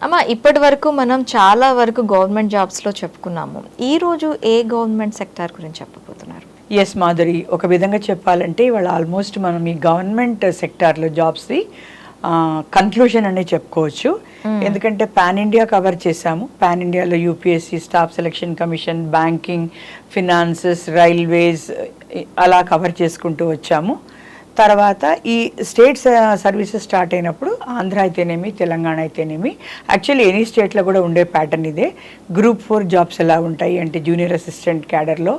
అమ్మ, ఇప్పటి వరకు మనం చాలా వరకు గవర్నమెంట్ జాబ్స్లో చెప్పుకున్నాము. ఈరోజు ఏ గవర్నమెంట్ సెక్టార్ గురించి చెప్పబోతున్నారు? ఎస్ మాధురి, ఒక విధంగా చెప్పాలంటే ఇవాళ ఆల్మోస్ట్ మనం ఈ గవర్నమెంట్ సెక్టార్లో జాబ్స్ది కన్క్లూజన్ అనే చెప్పుకోవచ్చు. ఎందుకంటే పాన్ ఇండియా కవర్ చేశాము. పాన్ ఇండియాలో UPSC, staff selection commission, banking, finances, railways అలా కవర్ చేసుకుంటూ వచ్చాము. తర్వాత ఈ స్టేట్ సర్వీసెస్ స్టార్ట్ అయినప్పుడు ఆంధ్ర అయితేనేమి, తెలంగాణ అయితేనేమి, యాక్చువల్లీ ఎనీ స్టేట్లో కూడా ఉండే ప్యాటర్న్ ఇదే. గ్రూప్ 4 జాబ్స్ ఎలా ఉంటాయి అంటే జూనియర్ అసిస్టెంట్ క్యాడర్లో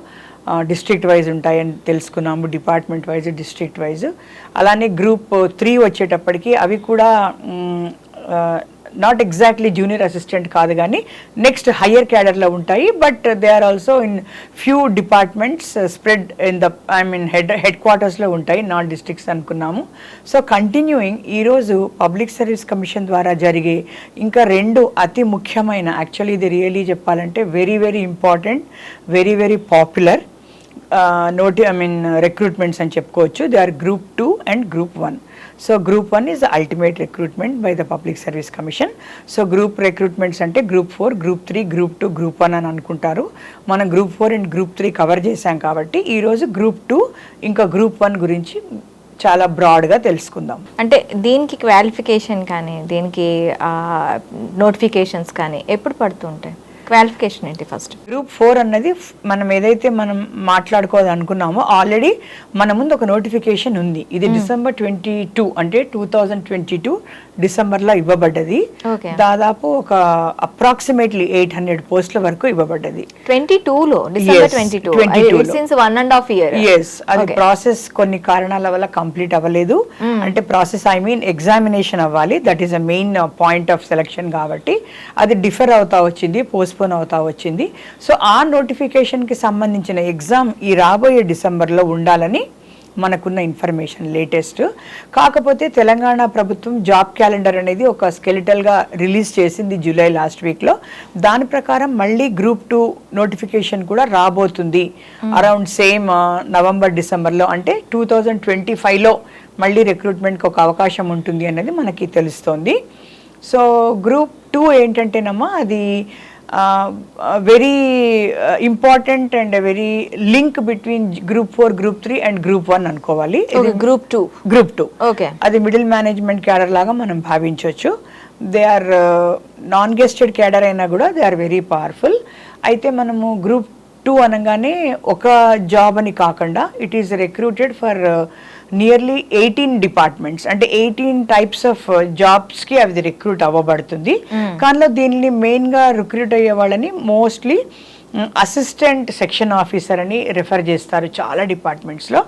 డిస్ట్రిక్ట్ వైజ్ ఉంటాయని తెలుసుకున్నాము, డిపార్ట్మెంట్ వైజ్, డిస్ట్రిక్ట్ వైజ్. అలానే గ్రూప్ 3 వచ్చేటప్పటికి అవి కూడా నాట్ ఎగ్జాక్ట్లీ జూనియర్ అసిస్టెంట్ కాదు కానీ నెక్స్ట్ హయ్యర్ క్యాడర్లో ఉంటాయి. But they are also in few departments spread in the హెడ్ క్వార్టర్స్లో ఉంటాయి, నాట్ డిస్ట్రిక్ట్స్ అనుకున్నాము. సో కంటిన్యూయింగ్ ఈరోజు పబ్లిక్ సర్వీస్ కమిషన్ ద్వారా జరిగే ఇంకా 2 అతి ముఖ్యమైన, యాక్చువల్లీ ఇది రియలీ చెప్పాలంటే very very important, very very popular recruitments అని చెప్పుకోవచ్చు. They are group 2 and group 1. So group 1 is the ultimate recruitment by the public service commission. So group recruitments అంటే గ్రూప్ 4, గ్రూప్ 3, గ్రూప్ 2, గ్రూప్ 1 అని అనుకుంటారు. మనం group 4 and group 3 cover చేశాం కాబట్టి ఈరోజు group 2 ఇంకా గ్రూప్ 1 గురించి చాలా బ్రాడ్గా తెలుసుకుందాం. అంటే దీనికి క్వాలిఫికేషన్ కానీ, దీనికి నోటిఫికేషన్స్ కానీ ఎప్పుడు పడుతుంటాయి? క్వాలిఫికేషన్ ఏంటి? ఫస్ట్ గ్రూప్ 4 అన్నది మనం ఏదైతే మనం మాట్లాడుకోవాలనుకున్నామో ఆల్రెడీ మన ముందు ఒక నోటిఫికేషన్ ఉంది. ఇది December 22 అంటే 2022 డిసెంబర్లో ఇవ్వబడ్డది. దాదాపు ఒక అప్రాక్సిమేట్లీ 800 పోస్టుల వరకు ఇవ్వబడ్డది. 22లో December 22 since 1.5 years. ఎస్, అది ప్రాసెస్ కొన్ని కారణాల వల్ల కంప్లీట్ అవ్వలేదు. అంటే ప్రాసెస్ ఎగ్జామినేషన్ అవ్వాలి, that is a main point of selection. కాబట్టి అది డిఫర్ అవుతా వచ్చింది, పోస్ట్పోన్ అవుతా వచ్చింది. సో ఆ నోటిఫికేషన్కి సంబంధించిన ఎగ్జామ్ ఈ రాబోయే డిసెంబర్లో ఉండాలని మనకున్న ఇన్ఫర్మేషన్ లేటెస్ట్. కాకపోతే తెలంగాణ ప్రభుత్వం జాబ్ క్యాలెండర్ అనేది ఒక స్కెలిటల్గా రిలీజ్ చేసింది జూలై లాస్ట్ వీక్లో. దాని ప్రకారం మళ్ళీ గ్రూప్ 2 నోటిఫికేషన్ కూడా రాబోతుంది అరౌండ్ సేమ్ నవంబర్ డిసెంబర్లో. అంటే 2025లో మళ్ళీ రిక్రూట్మెంట్కి ఒక అవకాశం ఉంటుంది అన్నది మనకి తెలుస్తోంది. సో గ్రూప్ 2 ఏంటంటేనమ్మా అది very important and very link between group 4, group 3 and group 1 అనుకోవాలి. గ్రూప్ 2 ఓకే, అది మిడిల్ మేనేజ్మెంట్ క్యాడర్ లాగా మనం భావించవచ్చు. They are non gazetted cadre అయినా కూడా దే ఆర్ వెరీ పవర్ఫుల్. అయితే మనము గ్రూప్ 2 అనగానే ఒక జాబ్ అని కాకుండా it is recruited for nearly 18 departments, అంటే 18 టైప్స్ ఆఫ్ జాబ్స్కి అది రిక్రూట్ అవ్వబడుతుంది. కానీ దీనిని మెయిన్గా రిక్రూట్ అయ్యే వాళ్ళని మోస్ట్లీ అసిస్టెంట్ సెక్షన్ ఆఫీసర్ అని రెఫర్ చేస్తారు చాలా డిపార్ట్మెంట్స్లో.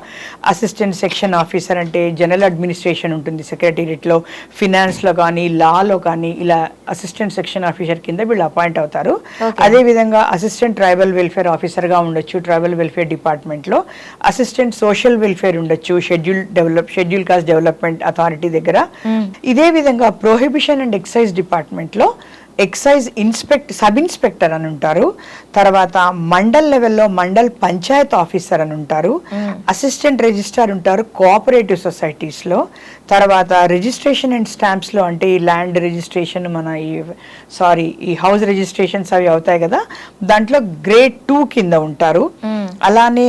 అసిస్టెంట్ సెక్షన్ ఆఫీసర్ అంటే జనరల్ అడ్మినిస్ట్రేషన్ ఉంటుంది సెక్రటేరియట్లో, ఫినాన్స్లో కానీ, లాలో కానీ ఇలా అసిస్టెంట్ సెక్షన్ ఆఫీసర్ కింద వీళ్ళు అపాయింట్ అవుతారు. అదేవిధంగా అసిస్టెంట్ ట్రైబల్ వెల్ఫేర్ ఆఫీసర్గా ఉండొచ్చు ట్రైబల్ వెల్ఫేర్ డిపార్ట్మెంట్లో, అసిస్టెంట్ సోషల్ వెల్ఫేర్ ఉండొచ్చు షెడ్యూల్ కాస్ట్ డెవలప్మెంట్ అథారిటీ దగ్గర. ఇదే విధంగా ప్రొహిబిషన్ అండ్ ఎక్సైజ్ డిపార్ట్మెంట్లో ఎక్సైజ్ సబ్ ఇన్స్పెక్టర్ అని ఉంటారు. తర్వాత మండల్ లెవెల్లో మండల్ పంచాయత్ ఆఫీసర్ అని ఉంటారు. అసిస్టెంట్ రిజిస్ట్రార్ ఉంటారు కోఆపరేటివ్ సొసైటీస్లో. తర్వాత రిజిస్ట్రేషన్ అండ్ స్టాంప్స్లో అంటే ఈ ల్యాండ్ రిజిస్ట్రేషన్ ఈ హౌస్ రిజిస్ట్రేషన్స్ అవి అవుతాయి కదా, దాంట్లో గ్రేడ్ 2 కింద ఉంటారు. అలానే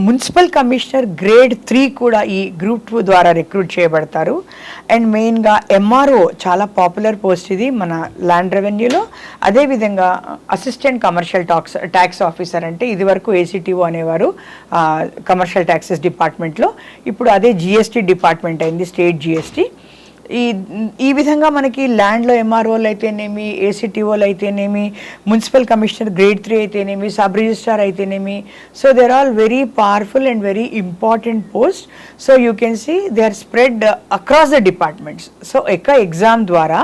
మున్సిపల్ కమిషనర్ గ్రేడ్ 3 కూడా ఈ గ్రూప్ 2 ద్వారా రిక్రూట్ చేయబడతారు. అండ్ మెయిన్గా ఎంఆర్ఓ చాలా పాపులర్ పోస్ట్ ఇది మన ల్యాండ్ రెవెన్యూలో. అదేవిధంగా అసిస్టెంట్ కమర్షియల్ ట్యాక్స్ ఆఫీసర్ అంటే ఇది వరకు ఏసీటీఓ అనేవారు కమర్షియల్ ట్యాక్సెస్ డిపార్ట్మెంట్లో, ఇప్పుడు అదే జిఎస్టీ డిపార్ట్మెంట్ అయింది, స్టేట్ జిఎస్టీ. ఈ విధంగా మనకి ల్యాండ్లో ఎంఆర్ఓలు అయితేనేమి, ఏసీటీఓలు అయితేనేమి, మున్సిపల్ కమిషనర్ గ్రేడ్ 3 అయితేనేమి, సబ్ రిజిస్ట్రార్ అయితేనేమి. So they are all very powerful and very important post. So you can see they are spread across the departments. So exam ద్వారా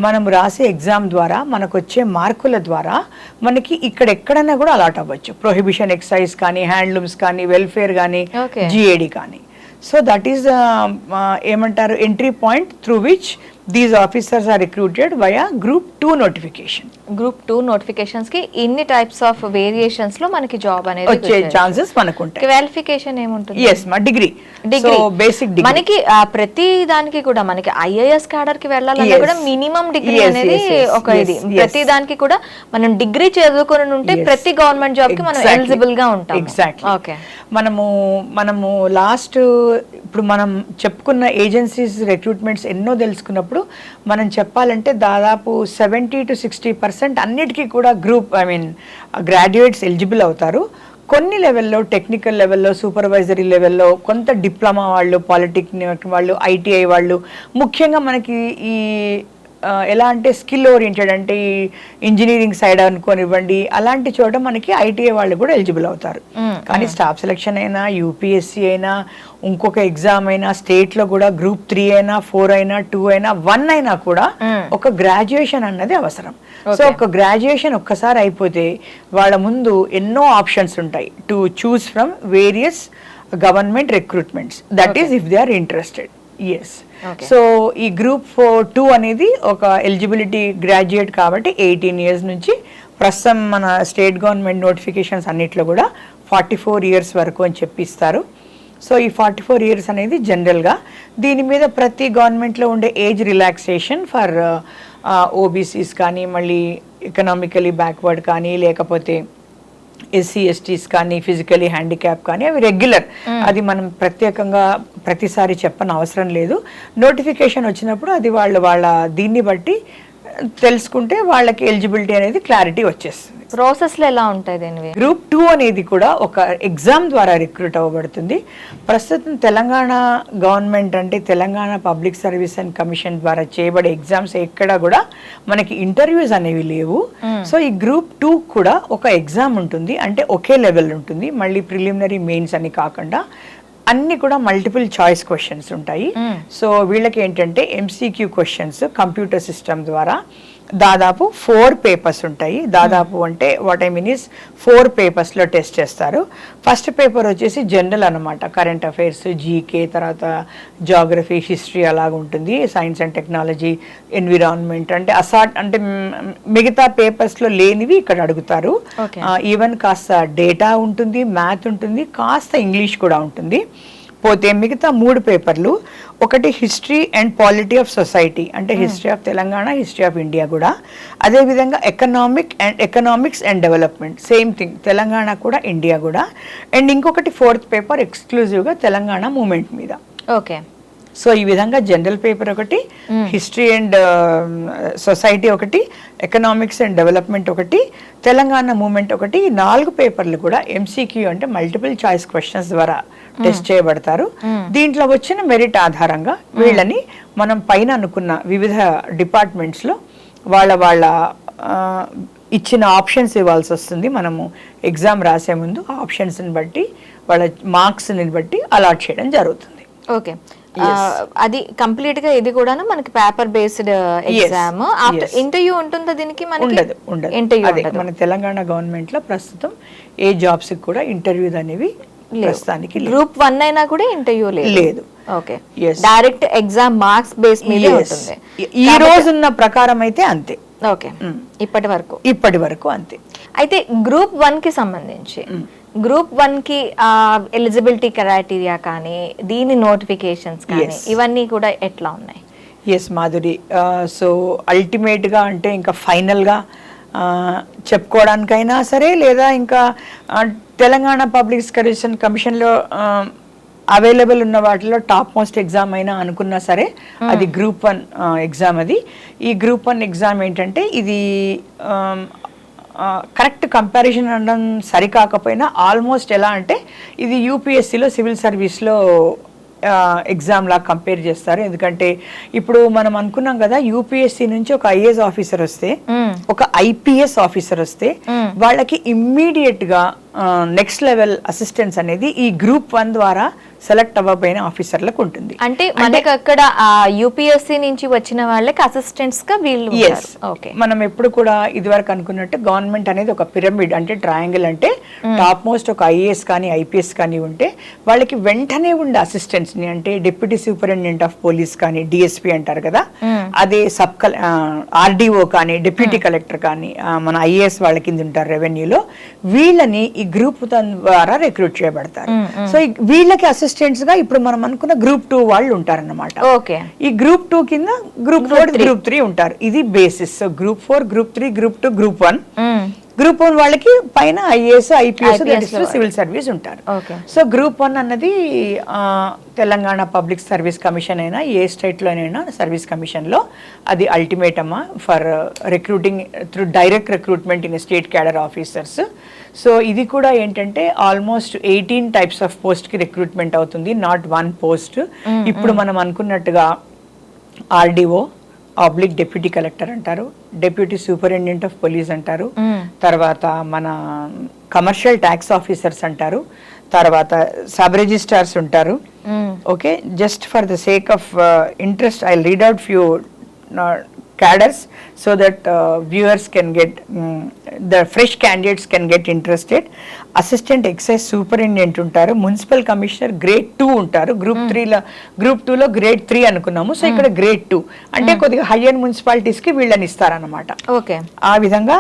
మనం రాసే ఎగ్జామ్ ద్వారా మనకు వచ్చే మార్కుల ద్వారా మనకి ఎక్కడైనా కూడా అలాట్ అవ్వచ్చు. ప్రొహిబిషన్ ఎక్సైజ్ కానీ, హ్యాండ్లూమ్స్ కానీ, వెల్ఫేర్ కానీ, జిఏడి కానీ. సో దట్ ఈస్ ఏమంటారు entry point through which these officers are recruited via group 2 notification. Group 2 notifications కి ఇన్ని టైప్స్ ఆఫ్ వేరియేషన్స్ లో మనకి జాబ్ అనేది వచ్చే ఛాన్సెస్ మనకు ఉంటాయి. క్వాలిఫికేషన్ ఏముంటుంది? ఎస్ మా డిగ్రీ బేసిక్ డిగ్రీ మనకి ప్రతి దానికి కూడా మనకి ఐఏఎస్ క్యాడర్ కి వెళ్ళాలన్నా కూడా మినిమం డిగ్రీ అనేది ఒక ఇది ప్రతి దానికి కూడా మనం డిగ్రీ చదువుకొని ఉంటే ప్రతి గవర్నమెంట్ జాబ్ కి మనం ఎలిజిబుల్ గా ఉంటాం. ఎగ్జాక్ట్లీ. ఓకే, మనము లాస్ట్ ఇప్పుడు మనం చెప్పుకున్న ఏజెన్సీస్ రిక్రూట్మెంట్స్ ఎన్నో తెలుసుకున్నప్పుడు మనం చెప్పాలంటే దాదాపు 70 to 60% అన్నిటికీ కూడా గ్రూప్ గ్రాడ్యుయేట్స్ ఎలిజిబుల్ అవుతారు. కొన్ని లెవెల్లో టెక్నికల్ లెవెల్లో సూపర్వైజరీ లెవెల్లో కొంత డిప్లొమా వాళ్ళు, పాలిటెక్నిక్ వాళ్ళు, ఐటీఐ వాళ్ళు, ముఖ్యంగా మనకి ఈ ఎలా అంటే స్కిల్ ఓరియంటెడ్ అంటే ఈ ఇంజనీరింగ్ సైడ్ అనుకోనివ్వండి, అలాంటి చోట మనకి ఐటీఐ వాళ్ళు కూడా ఎలిజిబుల్ అవుతారు. కానీ స్టాఫ్ సెలక్షన్ అయినా, యూపీఎస్సీ అయినా, ఇంకొక ఎగ్జామ్ అయినా, స్టేట్లో కూడా గ్రూప్ 3 అయినా, 4 అయినా, 2 అయినా, 1 అయినా కూడా ఒక గ్రాడ్యుయేషన్ అన్నది అవసరం. సో ఒక గ్రాడ్యుయేషన్ ఒక్కసారి అయిపోతే వాళ్ళ ముందు ఎన్నో ఆప్షన్స్ ఉంటాయి to choose from various government recruitments. That is if they are interested. Yes. So ఈ గ్రూప్ 2 అనేది ఒక ఎలిజిబిలిటీ గ్రాడ్యుయేట్ కాబట్టి 18 years నుంచి ప్రస్తుతం మన స్టేట్ గవర్నమెంట్ నోటిఫికేషన్స్ అన్నిట్లో కూడా 44 years వరకు అని చెప్పిస్తారు. సో ఈ 44 years అనేది జనరల్గా దీని మీద ప్రతి గవర్నమెంట్లో ఉండే ఏజ్ రిలాక్సేషన్ ఫర్ ఓబీసీస్ కానీ, మళ్ళీ ఎకనామికలీ బ్యాక్వర్డ్ కానీ, లేకపోతే ఎస్సీ ఎస్టీస్ కానీ, ఫిజికలీ హ్యాండిక్యాప్ కానీ, అవి రెగ్యులర్. అది మనం ప్రత్యేకంగా ప్రతిసారి చెప్పని అవసరం లేదు. నోటిఫికేషన్ వచ్చినప్పుడు అది వాళ్ళ దీన్ని బట్టి తెలుసుకుంటే వాళ్ళకి ఎలిజిబిలిటీ అనేది క్లారిటీ వచ్చేస్తుంది. ప్రాసెస్లో ఎలా ఉంటుంది దీనివి? గ్రూప్ 2 అనేది కూడా ఒక ఎగ్జామ్ ద్వారా రిక్రూట్ అవ్వబడుతుంది. ప్రస్తుతం తెలంగాణ గవర్నమెంట్ అంటే Telangana public service and commission ద్వారా చేయబడే ఎగ్జామ్స్ ఎక్కడ కూడా మనకి ఇంటర్వ్యూస్ అనేవి లేవు. సో ఈ గ్రూప్ 2 కూడా ఒక ఎగ్జామ్ ఉంటుంది, అంటే ఒకే లెవెల్ ఉంటుంది. మళ్ళీ ప్రిలిమినరీ మెయిన్స్ అని కాకుండా అన్ని కూడా మల్టిపుల్ చాయిస్ క్వశ్చన్స్ ఉంటాయి. సో వీళ్ళకి ఏంటంటే ఎంసీక్యూ క్వశ్చన్స్ కంప్యూటర్ సిస్టమ్ ద్వారా దాదాపు 4 పేపర్స్ ఉంటాయి. దాదాపు అంటే వాట్ ఐ మీన్ ఇస్ 4 పేపర్స్లో టెస్ట్ చేస్తారు. ఫస్ట్ పేపర్ వచ్చేసి జనరల్ అనమాట, కరెంట్ అఫైర్స్, జీకే, తర్వాత జాగ్రఫీ, హిస్టరీ అలాగ ఉంటుంది. సైన్స్ అండ్ టెక్నాలజీ, ఎన్విరాన్మెంట్ అంటే అంటే మిగతా పేపర్స్లో లేనివి ఇక్కడ అడుగుతారు. ఈవెన్ కాస్త డేటా ఉంటుంది, మ్యాథ్ ఉంటుంది, కాస్త ఇంగ్లీష్ కూడా ఉంటుంది. పోతే మిగతా 3 పేపర్లు, ఒకటి history and polity of society అంటే history of Telangana, history of India కూడా, అదేవిధంగా economics and development, same thing Telangana కూడా ఇండియా కూడా. అండ్ ఇంకొకటి 4th పేపర్ ఎక్స్క్లూజివ్గా తెలంగాణ మూమెంట్ మీద. ఓకే. సో ఈ విధంగా జనరల్ పేపర్ ఒకటి, హిస్టరీ అండ్ సొసైటీ ఒకటి, ఎకనామిక్స్ అండ్ డెవలప్మెంట్ ఒకటి, తెలంగాణ మూమెంట్ ఒకటి. 4 పేపర్లు కూడా ఎంసీక్యూ అంటే మల్టిపుల్ చాయిస్ క్వశ్చన్స్ ద్వారా టెస్ట్ చేయబడతారు. దీంట్లో వచ్చిన మెరిట్ ఆధారంగా వీళ్ళని మనం పైన అనుకున్న వివిధ డిపార్ట్మెంట్స్లో వాళ్ళ ఇచ్చిన ఆప్షన్స్ ఇవ్వాల్సి వస్తుంది. మనము ఎగ్జామ్ రాసే ముందు ఆప్షన్స్ని బట్టి వాళ్ళ మార్క్స్ని బట్టి అలాట్ చేయడం జరుగుతుంది. ఓకే. అది కంప్లీట్ గా ఇది కూడా మనకి paper based exam. After interview ఉంటుందా దీనికి? ఉండదు. ఇంటర్వ్యూ మన తెలంగాణ గవర్నమెంట్ లో ప్రస్తుతం ఏ జాబ్స్ కూడా ఇంటర్వ్యూ అనేవి ప్రస్తుతానికి గ్రూప్ 1 అయినా కూడా ఇంటర్వ్యూ లేదు. Okay. Direct exam marks base మీద ఉంటుంది. ఈ రోజున్న ప్రకారం అయితే అంతే. ఓకే. ఇప్పటి వరకు అంతే. అయితే గ్రూప్ 1 కి సంబంధించి గ్రూప్ 1 కి ఎలిజిబిలిటీ క్రైటీరియా కానీ, దీని నోటిఫికేషన్స్ కానీ, ఇవన్నీ కూడా ఎట్లా ఉన్నాయి? ఎస్ మాధురి. సో అల్టిమేట్గా అంటే ఇంకా ఫైనల్గా చెప్పుకోవడానికైనా సరే, లేదా ఇంకా తెలంగాణ పబ్లిక్ సర్వీస్ కమిషన్లో అవైలబుల్ ఉన్న వాటిలో టాప్ మోస్ట్ ఎగ్జామ్ అయినా అనుకున్నా సరే అది గ్రూప్ 1 ఎగ్జామ్. అది ఈ గ్రూప్ 1 ఎగ్జామ్ ఏంటంటే ఇది కరెక్ట్ కంపారిజన్ అనడం సరికాకపోయినా ఆల్మోస్ట్ ఎలా అంటే ఇది యూపీఎస్సీలో సివిల్ సర్వీస్లో ఎగ్జామ్ లా కంపేర్ చేస్తారు. ఎందుకంటే ఇప్పుడు మనం అనుకున్నాం కదా, యూపీఎస్సీ నుంచి ఒక ఐఏఎస్ ఆఫీసర్ వస్తే, ఒక ఐపీఎస్ ఆఫీసర్ వస్తే వాళ్ళకి ఇమ్మీడియట్ గా నెక్స్ట్ లెవెల్ అసిస్టెన్స్ అనేది ఈ గ్రూప్ 1 ద్వారా సెలెక్ట్ అవ్వబోయిన ఆఫీసర్లకు ఉంటుంది. అంటే మనకి అక్కడ యూపీఎస్సీ నుంచి వచ్చిన వాళ్ళకి అసిస్టెంట్స్ గా వీళ్ళు. మనం ఎప్పుడు కూడా ఇదివరకు అనుకున్నట్టు గవర్నమెంట్ అనేది ఒక పిరమిడ్ అంటే ట్రయాంగిల్, అంటే టాప్ మోస్ట్ ఒక ఐఏఎస్ కానీ ఐపీఎస్ కానీ ఉంటే వాళ్ళకి వెంటనే ఉండే అసిస్టెంట్స్ ని అంటే డిప్యూటీ సూపరింటెండెంట్ ఆఫ్ పోలీస్ కానీ, డిఎస్పీ అంటారు కదా, అదే ఆర్డీఓ కానీ డిప్యూటీ కలెక్టర్ కానీ మన ఐఏఎస్ వాళ్ళ కింద ఉంటారు రెవెన్యూలో, వీళ్ళని ఈ గ్రూప్ ద్వారా రిక్రూట్ చేయబడతారు. సో వీళ్ళకి అసిస్టెంట్స్ గా ఇప్పుడు మనం అనుకున్న గ్రూప్ 2 వాళ్ళు ఉంటారన్నమాట. ఈ గ్రూప్ 2 కింద గ్రూప్ 4 గ్రూప్ 3 ఉంటారు. ఇది basis. So group 4 group 3 group 2 group 1. Group 1 వాళ్ళకి పైన ఐఏఎస్ ఐపీఎస్ సివిల్ సర్వీస్ ఉంటారు. సో గ్రూప్ 1 అన్నది తెలంగాణ పబ్లిక్ సర్వీస్ కమిషన్ అయినా ఏ స్టేట్ లోనైనా సర్వీస్ కమిషన్ లో అది అల్టిమేట్ అమ్మా for recruiting through direct recruitment in state cadre officers. So ఇది కూడా ఏంటంటే ఆల్మోస్ట్ 18 టైప్స్ ఆఫ్ పోస్ట్ కి రిక్రూట్మెంట్ అవుతుంది, నాట్ 1 పోస్ట్. ఇప్పుడు మనం అనుకున్నట్టుగా ఆర్డీఓ ఆబ్లిక్ డిప్యూటీ కలెక్టర్ అంటారు, డిప్యూటీ సూపరింటెండెంట్ ఆఫ్ పోలీస్ అంటారు, తర్వాత మన కమర్షియల్ ట్యాక్స్ ఆఫీసర్స్ అంటారు, తర్వాత సబ్ రిజిస్ట్రార్స్ ఉంటారు. Okay, just for the sake of interest I read out few caders so that viewers can get the fresh candidates can get interested. Assistant excise superintendent ఉంటారు, municipal commissioner grade 2 ఉంటారు. Group 2 లో grade 3 అనుకున్నాము. So ఇక్కడ grade 2 అంటే కొద్దిగా higher municipalities కి వీళ్ళని ఇస్తారన్నమాట. ఆ విధంగా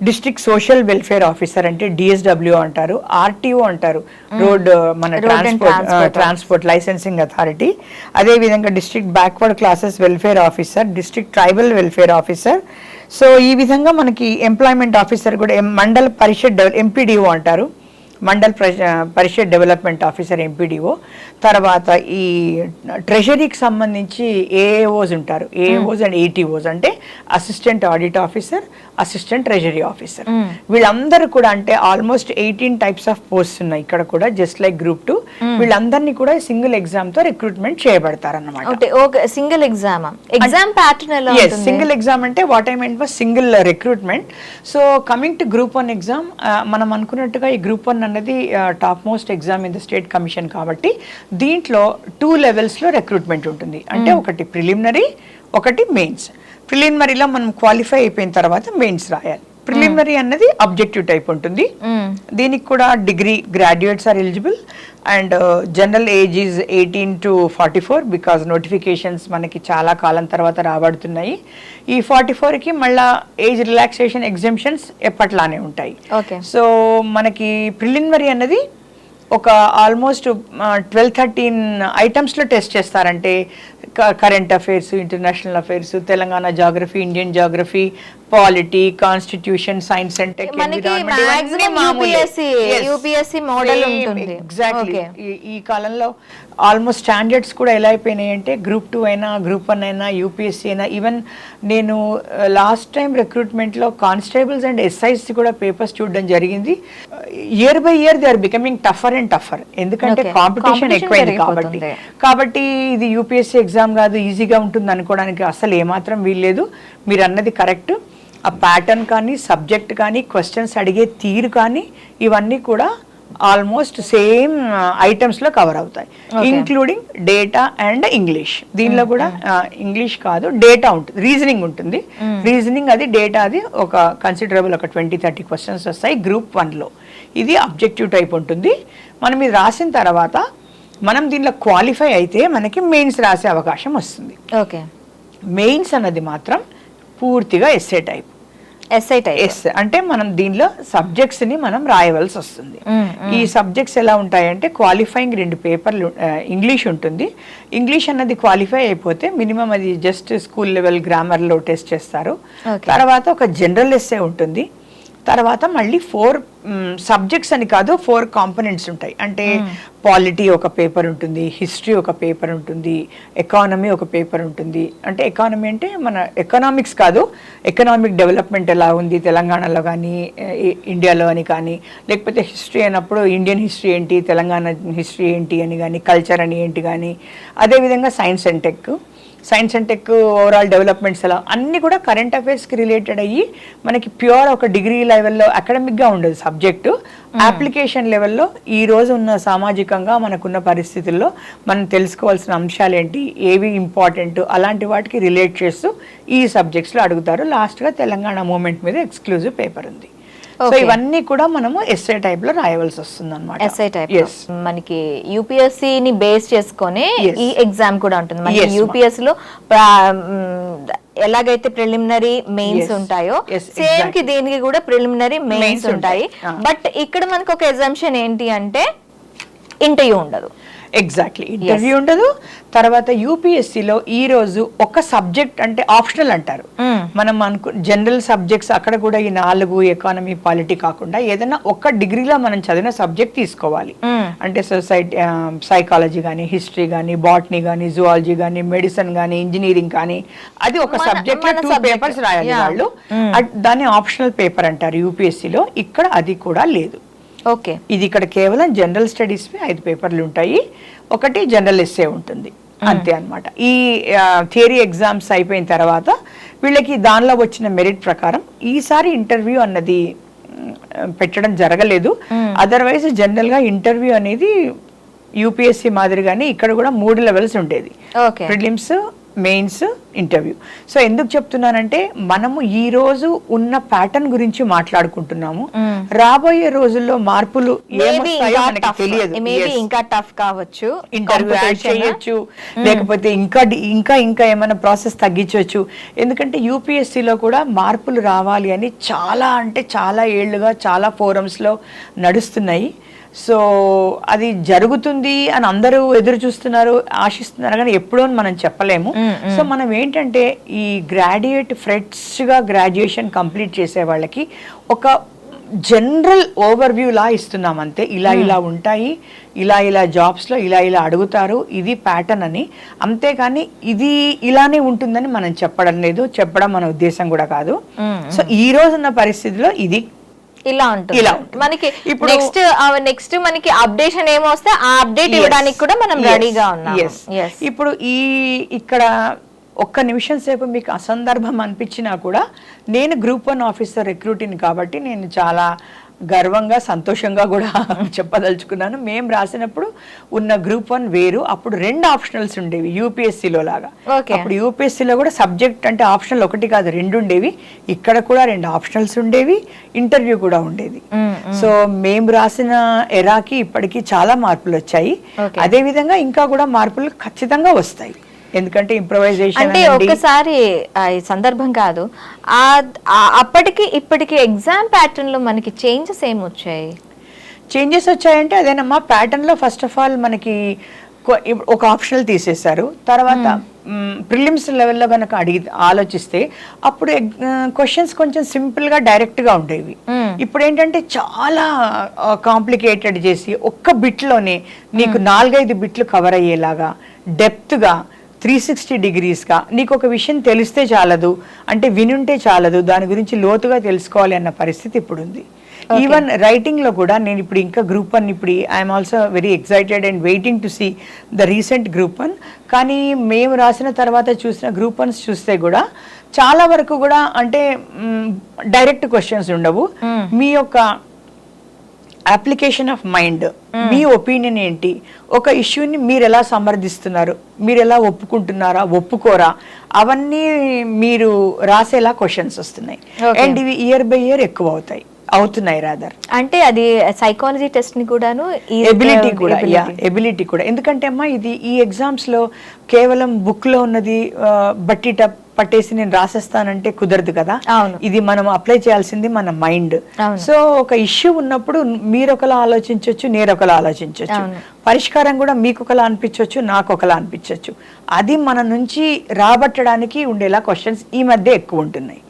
డిస్ట్రిక్ట్ సోషల్ వెల్ఫేర్ ఆఫీసర్ అంటే డిఎస్డబ్ల్యూ అంటారు, ఆర్టీఓ అంటారు, రోడ్ మన ట్రాన్స్పోర్ట్ లైసెన్సింగ్ అథారిటీ. అదే విధంగా district backward classes welfare officer, district tribal welfare officer. So ఈ విధంగా మనకి ఎంప్లాయ్మెంట్ ఆఫీసర్ కూడా మండల్ పరిషత్ ఎంపీడీఓ అంటారు, మండల్ పరిషత్ డెవలప్మెంట్ ఆఫీసర్ ఎంపీడీఓ. తర్వాత ఈ ట్రెజరీకి సంబంధించి ఏఏఓస్ ఉంటారు, ఏఏఓస్ అండ్ ఏటీఓస్ అంటే assistant audit officer, assistant treasury officer. వీళ్ళందరూ కూడా అంటే ఆల్మోస్ట్ 18 టైప్స్ ఆఫ్ పోస్ట్ ఉన్నాయి ఇక్కడ కూడా, జస్ట్ లైక్ గ్రూప్ 2. వీళ్ళందరినీ కూడా సింగిల్ ఎగ్జామ్ తో రిక్రూట్మెంట్ చేయబడతారు అన్నమాట. Single exam pattern single exam అంటే what I meant was single recruitment. So coming to group 1 exam, మనం అనుకున్నట్టుగా ఈ గ్రూప్ 1 అన్నది top most exam in the state commission కాబట్టి దీంట్లో 2 లెవెల్స్ లో రిక్రూట్మెంట్ ఉంటుంది. అంటే ఒకటి ప్రిలిమినరీ, ఒకటి మెయిన్స్. ప్రిలిమినరీలో మనం క్వాలిఫై అయిపోయిన తర్వాత మెయిన్స్ రాయాలి. ప్రిలిమినరీ అన్నది అబ్జెక్టివ్ టైప్ ఉంటుంది. దీనికి కూడా degree graduates are eligible and general age is 18 to 44 because notifications మనకి చాలా కాలం తర్వాత రాబడుతున్నాయి. ఈ 44కి మళ్ళా ఏజ్ రిలాక్సేషన్ ఎగ్జామ్షన్స్ ఎప్పట్లానే ఉంటాయి. సో మనకి ప్రిలిమినరీ అన్నది ఒక ఆల్మోస్ట్ 12-13 ఐటమ్స్లో టెస్ట్ చేస్తారంటే current affairs, international affairs, Telangana geography, Indian geography, polity, constitution, science and tech. Exactly ఈ కాలంలో ఆల్మోస్ట్ స్టాండర్డ్స్ కూడా ఎలా అయిపోయినాయి అంటే గ్రూప్ 2 అయినా, గ్రూప్ 1 అయినా, యూపీఎస్సీ అయినా, ఈవెన్ నేను లాస్ట్ టైం రిక్రూట్మెంట్లో కానిస్టేబుల్స్ అండ్ ఎస్ఐస్ కూడా పేపర్స్ చూడడం జరిగింది. Year by year they are becoming tougher and tougher, ఎందుకంటే కాంపిటీషన్ ఎక్కువైంది కాబట్టి ఇది యూపీఎస్సీ ఎగ్జామ్ కాదు, ఈజీగా ఉంటుంది అనుకోవడానికి అసలు ఏమాత్రం వీల్లేదు. మీరు అన్నది కరెక్ట్. ఆ ప్యాటర్న్ కానీ, సబ్జెక్ట్ కానీ, క్వశ్చన్స్ అడిగే తీరు కానీ ఇవన్నీ కూడా ఆల్మోస్ట్ సేమ్ ఐటమ్స్ లో కవర్ అవుతాయి, ఇంక్లూడింగ్ డేటా అండ్ ఇంగ్లీష్. దీనిలో కూడా ఇంగ్లీష్ కాదు, డేటా ఉంటుంది, రీజనింగ్ ఉంటుంది. రీజనింగ్ అది, డేటా అది ఒక కన్సిడరబుల్ ఒక 20-30 క్వశ్చన్స్ వస్తాయి గ్రూప్ 1లో. ఇది అబ్జెక్టివ్ టైప్ ఉంటుంది. మనం ఇది రాసిన తర్వాత మనం దీనిలో క్వాలిఫై అయితే మనకి మెయిన్స్ రాసే అవకాశం వస్తుంది. మెయిన్స్ అన్నది మాత్రం పూర్తిగా ఎస్ఏ టైప్. అంటే మనం దీనిలో సబ్జెక్ట్స్ ని మనం రాయవలసి వస్తుంది. ఈ సబ్జెక్ట్స్ ఎలా ఉంటాయంటే క్వాలిఫైయింగ్ 2 పేపర్లు ఇంగ్లీష్ ఉంటుంది. ఇంగ్లీష్ అన్నది క్వాలిఫై అయిపోతే మినిమం అది జస్ట్ స్కూల్ లెవెల్ గ్రామర్ లో టెస్ట్ చేస్తారు. తర్వాత ఒక జనరల్ ఎస్ఏ ఉంటుంది. తర్వాత మళ్ళీ 4 సబ్జెక్ట్స్ అని కాదు, 4 కాంపోనెంట్స్ ఉంటాయి. అంటే పాలిటీ ఒక పేపర్ ఉంటుంది, హిస్టరీ ఒక పేపర్ ఉంటుంది, ఎకానమీ ఒక పేపర్ ఉంటుంది. అంటే ఎకానమీ అంటే మన ఎకనామిక్స్ కాదు, ఎకనామిక్ డెవలప్మెంట్ ఎలా ఉంది తెలంగాణలో కానీ ఇండియాలో అని కానీ, లేకపోతే హిస్టరీ అయినప్పుడు ఇండియన్ హిస్టరీ ఏంటి, తెలంగాణ హిస్టరీ ఏంటి అని కానీ, కల్చర్ అని ఏంటి కానీ. అదేవిధంగా science and tech overall developments అలా అన్నీ కూడా కరెంట్ అఫైర్స్కి రిలేటెడ్ అయ్యి మనకి ప్యూర్ ఒక డిగ్రీ లెవెల్లో అకాడమిక్గా ఉండదు సబ్జెక్టు. అప్లికేషన్ లెవెల్లో ఈ రోజు ఉన్న సామాజికంగా మనకున్న పరిస్థితుల్లో మనం తెలుసుకోవాల్సిన అంశాలు ఏంటి, ఏవి ఇంపార్టెంట్, అలాంటి వాటికి రిలేట్ చేస్తూ ఈ సబ్జెక్ట్స్లో అడుగుతారు. లాస్ట్గా తెలంగాణ మూమెంట్ మీద ఎక్స్క్లూజివ్ పేపర్ ఉంది. సో ఇవన్నీ కూడా మనము ఎస్ఏ టైప్ లో రాయవలసి వస్తుంది అనమాట. ఎస్ఏ టైప్ మనకి యూపీఎస్సీ ని బేస్ చేసుకొని ఈ ఎగ్జామ్ కూడా ఉంటుంది. మనకి యూపీఎస్సీ లో ఎలాగైతే ప్రిలిమినరీ మెయిన్స్ ఉంటాయో సేమ్ కి దీనికి కూడా ప్రిలిమినరీ మెయిన్స్ ఉంటాయి. బట్ ఇక్కడ మనకు ఒక ఎగ్జామ్షన్ ఏంటి అంటే ఇంటర్వ్యూ ఉండదు. ఎగ్జాక్ట్లీ, ఇంటర్వ్యూ ఉండదు. తర్వాత యూపీఎస్సీలో ఈ రోజు ఒక సబ్జెక్ట్ అంటే ఆప్షనల్ అంటారు. మనం జనరల్ సబ్జెక్ట్స్ అక్కడ కూడా ఈ 4 ఎకానమీ పాలిటీ కాకుండా ఏదైనా ఒక డిగ్రీలో మనం చదివిన సబ్జెక్ట్ తీసుకోవాలి. అంటే సొసైటీ సైకాలజీ కానీ, హిస్టరీ కానీ, బాటనీ కానీ, జువాలజీ కానీ, మెడిసిన్ కానీ, ఇంజనీరింగ్ కానీ, అది ఒక సబ్జెక్ట్ 2 పేపర్స్ రాయాలి వాళ్ళు. దాన్ని ఆప్షనల్ పేపర్ అంటారు యూపీఎస్సీలో. ఇక్కడ అది కూడా లేదు. ఓకే, ఇది ఇక్కడ కేవలం జనరల్ స్టడీస్ 5 పేపర్లు ఉంటాయి, ఒకటి జనరల్ ఎస్సే ఉంటుంది, అంతే అన్నమాట. ఈ థియరీ ఎగ్జామ్స్ అయిపోయిన తర్వాత వీళ్ళకి దానిలో వచ్చిన మెరిట్ ప్రకారం ఈసారి ఇంటర్వ్యూ అన్నది పెట్టడం జరగలేదు. అదర్వైజ్ జనరల్ గా ఇంటర్వ్యూ అనేది యూపీఎస్సీ మాదిరిగానే ఇక్కడ కూడా 3 లెవెల్స్ ఉండేది, ప్రిలిమ్స్, మెయిన్స్, ఇంటర్వ్యూ. సో ఎందుకు చెప్తున్నానంటే మనము ఈ రోజు ఉన్న ప్యాటర్న్ గురించి మాట్లాడుకుంటున్నాము. రాబోయే రోజుల్లో మార్పులు ఏమొస్తాయో మనకి తెలియదు. ఇంకా టఫ్ కావచ్చు, ఇంటర్వ్యూ యాడ్ చేయొచ్చు, లేకపోతే ఇంకా ఏమైనా ప్రాసెస్ తగ్గించవచ్చు. ఎందుకంటే యూపీఎస్సీలో కూడా మార్పులు రావాలి అని చాలా అంటే చాలా ఏళ్లుగా చాలా ఫోరమ్స్ లో నడుస్తున్నాయి. సో అది జరుగుతుంది అని అందరూ ఎదురు చూస్తున్నారు, ఆశిస్తున్నారు, కానీ ఎప్పుడో మనం చెప్పలేము. సో మనం ఏంటంటే ఈ ఫ్రెష్గా గ్రాడ్యుయేషన్ కంప్లీట్ చేసే వాళ్ళకి ఒక జనరల్ ఓవర్వ్యూ లా ఇస్తున్నాం అంతే. ఇలా ఉంటాయి, ఇలా జాబ్స్లో ఇలా అడుగుతారు, ఇది ప్యాటర్న్ అని. అంతేకాని ఇది ఇలానే ఉంటుందని మనం చెప్పడం మన ఉద్దేశం కూడా కాదు. సో ఈ రోజున్న పరిస్థితిలో ఇది ఇలా ఉంటుంది. మనకి ఇప్పుడు నెక్స్ట్ మనకి అప్డేషన్ ఏమొస్తే ఆ అప్డేట్ ఇవ్వడానికి కూడా మనం రెడీగా ఉన్నాం. ఇప్పుడు ఇక్కడ ఒక్క నిమిషం సేపు మీకు అసందర్భం అనిపించినా కూడా నేను గ్రూప్ 1 ఆఫీసర్ రిక్రూటింగ్ కాబట్టి నేను చాలా గర్వంగా సంతోషంగా కూడా చెప్పదలుచుకున్నాను. మేము రాసినప్పుడు ఉన్న గ్రూప్ 1 వేరు. అప్పుడు 2 ఆప్షనల్స్ ఉండేవి యూపీఎస్సీలో లాగా. అప్పుడు యూపీఎస్సీలో కూడా సబ్జెక్ట్ అంటే ఆప్షనల్ 1 కాదు 2 ఉండేవి. ఇక్కడ కూడా 2 ఆప్షనల్స్ ఉండేవి, ఇంటర్వ్యూ కూడా ఉండేది. సో మేము రాసిన ఎరాకి ఇప్పటికీ చాలా మార్పులు వచ్చాయి. అదే విధంగా ఇంకా కూడా మార్పులు ఖచ్చితంగా వస్తాయి. ఎందుకంటే ఇంప్రొవైజేషన్ అంటే ఒక్కసారి ఈ సందర్భం కాదు, అప్పటికి ఇప్పటికి ఎగ్జామ్ ప్యాటర్న్ లో మనకి చేంజెస్ ఏమొచ్చాయి? చేంజెస్ వచ్చాయంటే అదేనమ్మా, ప్యాటర్న్ లో ఫస్ట్ ఆఫ్ ఆల్ మనకి ఒక ఆప్షనల్ తీసేశారు. తర్వాత ప్రిలిమ్స్ లెవెల్లో కనుక ఆలోచిస్తే అప్పుడు క్వశ్చన్స్ కొంచెం సింపుల్ గా డైరెక్ట్ గా ఉండేవి. ఇప్పుడు ఏంటంటే చాలా కాంప్లికేటెడ్ చేసి ఒక్క బిట్లోనే నీకు 4-5 బిట్లు కవర్ అయ్యేలాగా డెప్త్గా 360 degreesగా నీకు ఒక విషయం తెలిస్తే చాలదు, అంటే వినుంటే చాలదు, దాని గురించి లోతుగా తెలుసుకోవాలి అన్న పరిస్థితి ఇప్పుడు ఉంది. ఈవెన్ రైటింగ్ లో కూడా నేను ఇప్పుడు ఇంకా గ్రూప్ 1 ఇప్పుడు I'm also very excited and waiting to see the recent group 1. కానీ మేము రాసిన తర్వాత చూసిన గ్రూప్ 1 చూస్తే కూడా చాలా వరకు కూడా అంటే డైరెక్ట్ క్వశ్చన్స్ ఉండవు. మీ యొక్క application of mind, me opinion ఏంటి, ఒక ఇష్యూని మీరు ఎలా సమర్థిస్తున్నారు, మీరు ఎలా ఒప్పుకుంటున్నారా, ఒప్పుకోరా, అవన్నీ మీరు రాసేలా క్వశ్చన్స్ వస్తున్నాయి. అండ్ ఇవి ఇయర్ బై ఇయర్ ఎక్కువ అవుతున్నాయి రాదర్. అంటే అది సైకాలజీ టెస్ట్ ని కూడాను, ఎబిలిటీ కూడా. ఎందుకంటే అమ్మా ఇది ఈ ఎగ్జామ్స్ లో కేవలం బుక్ లో ఉన్నది బట్టి పట్టేసి నేను రాసేస్తానంటే కుదరదు కదా. ఇది మనం అప్లై చేయాల్సింది మన మైండ్. సో ఒక ఇష్యూ ఉన్నప్పుడు మీరు ఒకలా ఆలోచించవచ్చు, నేను ఒకలా ఆలోచించవచ్చు, పరిష్కారం కూడా మీకు ఒకలా అనిపించవచ్చు, నాకు ఒకలా అనిపించవచ్చు. అది మన నుంచి రాబట్టడానికి ఉండేలా క్వశ్చన్స్ ఈ మధ్య ఎక్కువ ఉంటున్నాయి.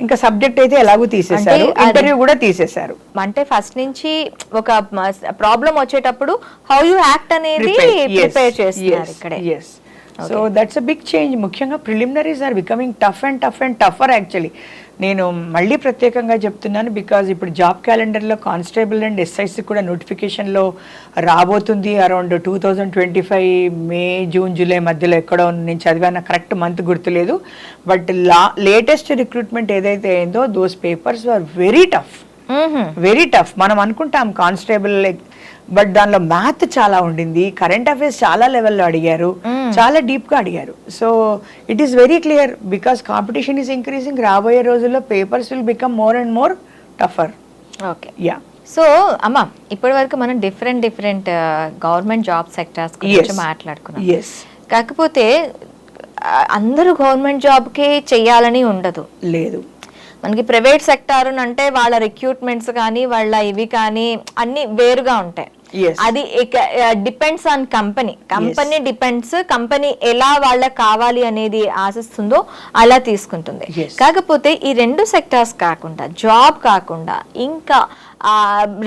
ఇంకా సబ్జెక్ట్ అయితే ఎలాగూ తీసేశారు, ఇంటర్వ్యూ కూడా తీసేశారు. అంటే ఫస్ట్ నుంచి ఒక ప్రాబ్లం వచ్చేటప్పుడు హౌ యు యాక్ట్ అనేది ప్రిపేర్ చేస్తున్నారు ఇక్కడే. So that's a big change. ముఖ్యంగా preliminaries are becoming tough and tougher actually. నేను మళ్ళీ ప్రత్యేకంగా చెప్తున్నాను, బికాజ్ ఇప్పుడు జాబ్ క్యాలెండర్లో కానిస్టేబుల్ అండ్ ఎస్ఐసి కూడా నోటిఫికేషన్లో రాబోతుంది అరౌండ్ 2025 మే, జూన్, జూలై మధ్యలో ఎక్కడో. నేను చదివాను, కరెక్ట్ మంత్ గుర్తులేదు. బట్ లేటెస్ట్ రిక్రూట్మెంట్ ఏదైతే అయిందో those papers are very tough. మనం అనుకుంటాం కానిస్టేబుల్, బట్ దానిలో మ్యాథ్ చాలా ఉండింది, కరెంట్ అఫైర్స్ చాలా లెవెల్లో అడిగారు, చాలా డీప్ గా అడిగారు. So it is very clear, because competition is increasing. రాబోయే రోజుల్లో papers will become more and more టఫర్. Okay, yeah. So అమ్మా, ఇప్పటి వరకు మనం డిఫరెంట్ గవర్నమెంట్ జాబ్ సెక్టర్స్ గురించి మాట్లాడుకున్నాం. కాకపోతే అందరూ గవర్నమెంట్ జాబ్కి చెయ్యాలని ఉండదు. లేదు, మనకి ప్రైవేట్ సెక్టార్ అంటే వాళ్ళ రిక్రూట్మెంట్స్ కానీ వాళ్ళ ఇవి కానీ అన్ని వేరుగా ఉంటాయి. అది depends on company depends, company ఎలా వాళ్ళకి కావాలి అనేది ఆశిస్తుందో అలా తీసుకుంటుంది. కాకపోతే ఈ 2 సెక్టార్స్ కాకుండా, జాబ్ కాకుండా ఇంకా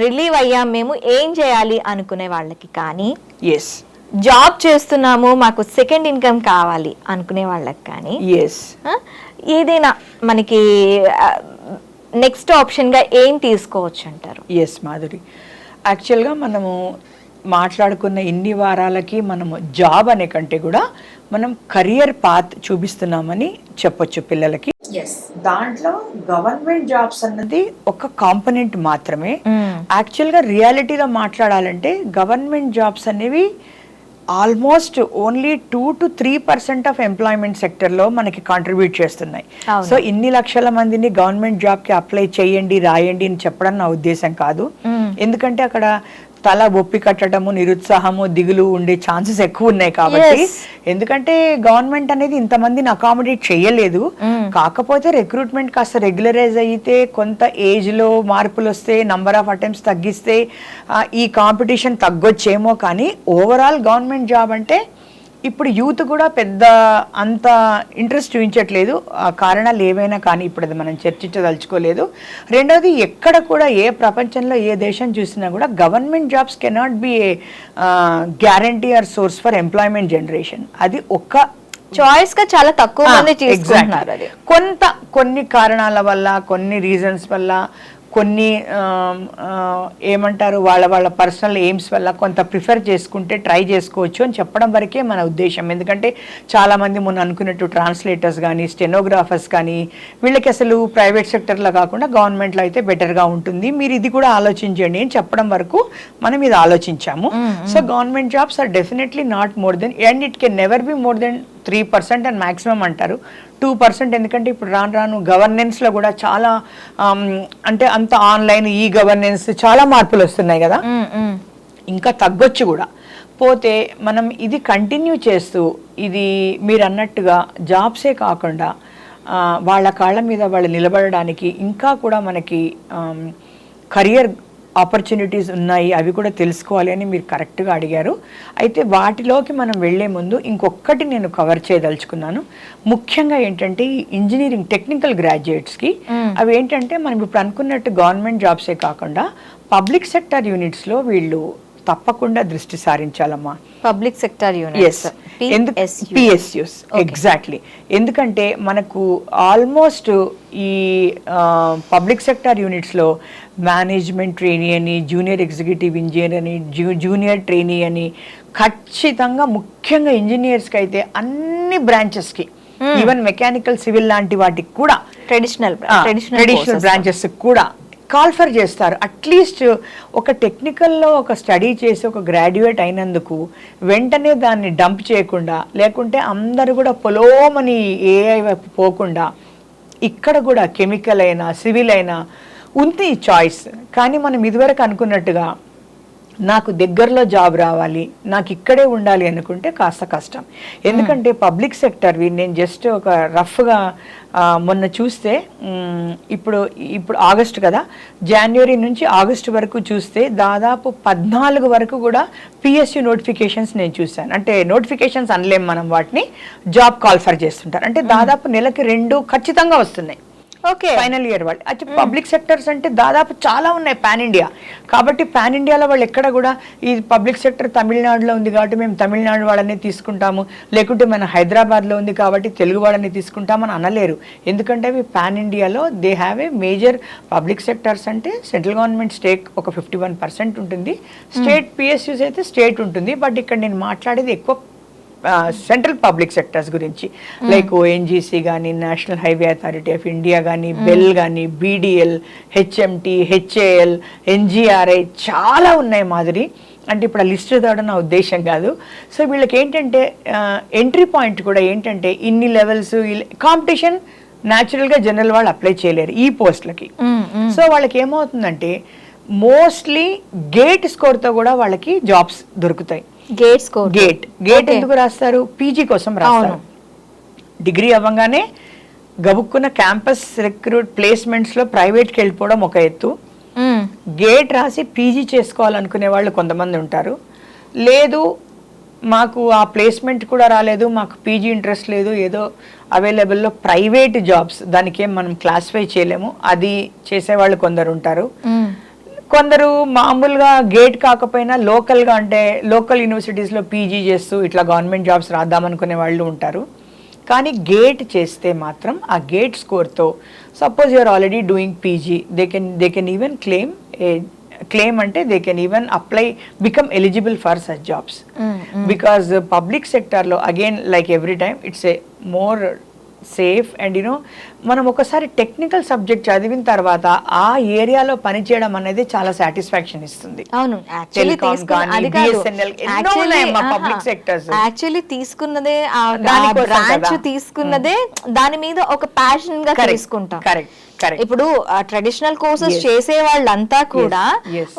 రిలీవ్ అయ్యాం మేము ఏం చేయాలి అనుకునే వాళ్ళకి కానీ, జాబ్ చేస్తున్నాము మాకు సెకండ్ ఇన్కమ్ కావాలి అనుకునే వాళ్ళకి కానీ, ఏదైనా మనకి నెక్స్ట్ ఆప్షన్గా ఏం తీసుకోవచ్చు అంటారు? ఎస్ మాధురి, యాక్చువల్గా మనము మాట్లాడుకున్న ఇన్ని వారాలకి మనము జాబ్ అనే కంటే కూడా మనం కెరియర్ పాత్ చూపిస్తున్నామని చెప్పొచ్చు పిల్లలకి. దాంట్లో గవర్నమెంట్ జాబ్స్ అన్నది ఒక కాంపనెంట్ మాత్రమే. యాక్చువల్గా రియాలిటీలో మాట్లాడాలంటే గవర్నమెంట్ జాబ్స్ అనేవి almost only 2 to 3% of employment సెక్టర్లో మనకి కాంట్రిబ్యూట్ చేస్తున్నాయి. సో ఇన్ని లక్షల మందిని గవర్నమెంట్ జాబ్కి అప్లై చేయండి, రాయండి అని చెప్పడం నా ఉద్దేశం కాదు. ఎందుకంటే అక్కడ తల ఒప్పి కట్టడము, నిరుత్సాహము, దిగులు ఉండే ఛాన్సెస్ ఎక్కువ ఉన్నాయి కాబట్టి. ఎందుకంటే గవర్నమెంట్ అనేది ఇంతమందిని అకామిడేట్ చేయలేదు. కాకపోతే రిక్రూట్మెంట్ కాస్త రెగ్యులరైజ్ అయితే, కొంత ఏజ్ లో మార్పులు వస్తే, నంబర్ ఆఫ్ అటెంప్ట్స్ తగ్గిస్తే ఈ కాంపిటీషన్ తగ్గొచ్చేమో. కానీ ఓవరాల్ గవర్నమెంట్ జాబ్ అంటే ఇప్పుడు యూత్ కూడా పెద్ద అంత ఇంట్రెస్ట్ చూపించట్లేదు. ఆ కారణాలు ఏవైనా కానీ ఇప్పుడు అది మనం చర్చించదలుచుకోలేదు. రెండోది, ఎక్కడ కూడా ఏ ప్రపంచంలో ఏ దేశం చూసినా కూడా government jobs cannot be a guarantee or source for employment generation. అది ఒక్క చాయిస్ గా చాలా తక్కువ మంది తీసుకుంటున్నారు. అది కొన్ని కారణాల వల్ల, కొన్ని రీజన్స్ వల్ల, కొన్ని ఏమంటారు వాళ్ళ పర్సనల్ ఎయిమ్స్ వల్ల కొంత ప్రిఫర్ చేసుకుంటే ట్రై చేసుకోవచ్చు అని చెప్పడం వరకే మన ఉద్దేశం. ఎందుకంటే చాలామంది మొన్న అనుకున్నట్టు ట్రాన్స్లేటర్స్ కానీ, స్టెనోగ్రాఫర్స్ కానీ, వీళ్ళకి అసలు ప్రైవేట్ సెక్టర్లో కాకుండా గవర్నమెంట్లో అయితే బెటర్గా ఉంటుంది, మీరు ఇది కూడా ఆలోచించండి అని చెప్పడం వరకు మనం ఇది ఆలోచించాము. So government jobs are definitely not more than, and it can never be more than 3% and maximum అంటారు 2%. ఎందుకంటే ఇప్పుడు రాను గవర్నెన్స్లో కూడా చాలా అంటే అంత ఆన్లైన్ ఈ గవర్నెన్స్ చాలా మార్పులు వస్తున్నాయి కదా, ఇంకా తగ్గొచ్చు కూడా. పోతే మనం ఇది కంటిన్యూ చేస్తూ, ఇది మీరు అన్నట్టుగా జాబ్సే కాకుండా వాళ్ళ కాళ్ళ మీద వాళ్ళు నిలబడడానికి ఇంకా కూడా మనకి కెరియర్ ఆపర్చునిటీస్ ఉన్నాయి, అవి కూడా తెలుసుకోవాలి అని మీరు కరెక్ట్గా అడిగారు. అయితే వాటిలోకి మనం వెళ్లే ముందు ఇంకొకటి నేను కవర్ చేయదలుచుకున్నాను. ముఖ్యంగా ఏంటంటే ఈ ఇంజనీరింగ్ టెక్నికల్ గ్రాడ్యుయేట్స్కి అవి ఏంటంటే మనం ఇప్పుడు అనుకున్నట్టు గవర్నమెంట్ జాబ్సే కాకుండా పబ్లిక్ సెక్టర్ యూనిట్స్లో వీళ్ళు తప్పకుండా దృష్టి సారించాలమ్మా. Public sector units, PSUs, exactly. ఎందుకంటే మనకు ఆల్మోస్ట్ ఈ పబ్లిక్ సెక్టర్ యూనిట్స్లో మేనేజ్మెంట్ ట్రైనీ అని, జూనియర్ ఎగ్జిక్యూటివ్ ఇంజనీర్ అని, జూనియర్ ట్రైనీ అని, ఖచ్చితంగా ముఖ్యంగా ఇంజనీర్స్కి అయితే అన్ని బ్రాంచెస్కి, ఈవెన్ మెకానికల్, సివిల్ లాంటి వాటికి కూడా, ట్రెడిషనల్ బ్రాంచెస్ కూడా కాల్ఫర్ చేస్తారు. అట్లీస్ట్ ఒక టెక్నికల్లో ఒక స్టడీ చేసి ఒక గ్రాడ్యుయేట్ అయినందుకు వెంటనే దాన్ని డంప్ చేయకుండా, లేకుంటే అందరూ కూడా పొలోమని ఏఐ వైపు పోకుండా, ఇక్కడ కూడా కెమికల్ అయినా సివిల్ అయినా ఉంది చాయిస్. కానీ మనం ఇదివరకు అనుకున్నట్టుగా నాకు దగ్గరలో జాబ్ రావాలి, నాకు ఇక్కడే ఉండాలి అనుకుంటే కాస్త కష్టం. ఎందుకంటే పబ్లిక్ సెక్టర్వి నేను జస్ట్ ఒక రఫ్గా మొన్న చూస్తే, ఇప్పుడు ఆగస్టు కదా, జనవరి నుంచి ఆగస్టు వరకు చూస్తే దాదాపు 14 వరకు కూడా పిఎస్యు నోటిఫికేషన్స్ నేను చూశాను. అంటే నోటిఫికేషన్స్ అనలేం మనం, వాటిని జాబ్ కాల్ఫర్ చేస్తుంటారు. అంటే దాదాపు నెలకి 2 ఖచ్చితంగా వస్తున్నాయి. ఓకే, ఫైనల్ ఇయర్ వాళ్ళు. అయితే పబ్లిక్ సెక్టర్స్ అంటే దాదాపు చాలా ఉన్నాయి పాన్ ఇండియా. కాబట్టి పాన్ ఇండియాలో వాళ్ళు ఎక్కడ కూడా ఈ పబ్లిక్ సెక్టర్ తమిళనాడులో ఉంది కాబట్టి మేము తమిళనాడు వాళ్ళని తీసుకుంటాము, లేకుంటే మన హైదరాబాద్లో ఉంది కాబట్టి తెలుగు వాళ్ళని తీసుకుంటామని అనలేరు. ఎందుకంటే అవి పాన్ ఇండియాలో they have a major public sectors. అంటే సెంట్రల్ గవర్నమెంట్ స్టేక్ ఒక 51% ఉంటుంది, స్టేట్ పిఎస్యూస్ అయితే స్టేట్ ఉంటుంది. బట్ ఇక్కడ నేను మాట్లాడేది ఎక్కువ సెంట్రల్ పబ్లిక్ సెక్టర్స్ గురించి, లైక్ ఓఎన్జీసీ కానీ, national highway authority of India కానీ, బెల్ కానీ, బీడీఎల్, హెచ్ఎంటీ, హెచ్ఏఎల్, ఎన్జిఆర్ఐ చాలా ఉన్నాయి మాదిరి. అంటే ఇప్పుడు ఆ లిస్ట్ చదవడం నా ఉద్దేశం కాదు. సో వీళ్ళకి ఏంటంటే ఎంట్రీ పాయింట్ కూడా ఏంటంటే ఇన్ని లెవెల్స్, కాంపిటీషన్ న్యాచురల్గా జనరల్ వాళ్ళు అప్లై చేయలేరు ఈ పోస్టులకి. సో వాళ్ళకి ఏమవుతుందంటే మోస్ట్లీ గేట్ స్కోర్తో కూడా వాళ్ళకి జాబ్స్ దొరుకుతాయి. గేట్ స్కోర్, గేట్ ఎందుకు రాస్తారు? పీజీ కోసం రాస్తారు. డిగ్రీ అవ్వగానే గబుక్కున్న క్యాంపస్ ప్లేస్మెంట్స్లో ప్రైవేట్కి వెళ్ళిపోవడం ఒక ఎత్తు, గేట్ రాసి పీజీ చేసుకోవాలనుకునే వాళ్ళు కొంతమంది ఉంటారు. లేదు మాకు ఆ ప్లేస్మెంట్ కూడా రాలేదు, మాకు పీజీ ఇంట్రెస్ట్ లేదు, ఏదో అవైలబుల్లో ప్రైవేట్ జాబ్స్, దానికి ఏం మనం క్లాసిఫై చేయలేము, అది చేసేవాళ్ళు కొందరు ఉంటారు. కొందరు మామూలుగా గేట్ కాకపోయినా లోకల్గా అంటే లోకల్ యూనివర్సిటీస్లో పీజీ చేస్తూ ఇట్లా గవర్నమెంట్ జాబ్స్ రాద్దామనుకునే వాళ్ళు ఉంటారు. కానీ గేట్ చేస్తే మాత్రం ఆ gate స్కోర్తో suppose you're already doing PG, they can even claim అంటే they can even apply become eligible for such jobs. Because public సెక్టార్లో again like every time it's a more safe and you know మనం ఒకసారి technical subject చదివిన తర్వాత ఆ ఏరియాలో పనిచేయడం అనేది చాలా సాటిస్ఫాక్షన్ ఇస్తుంది. అవును, యాక్చువల్లీ తీసుకున్నదే బ్రాంచ్ తీసుకున్నదే దాని మీద ఒక ప్యాషన్ గా తీసుకుంటాం. ఇప్పుడు ట్రెడిషనల్ కోర్సెస్ చేసే వాళ్ళంతా కూడా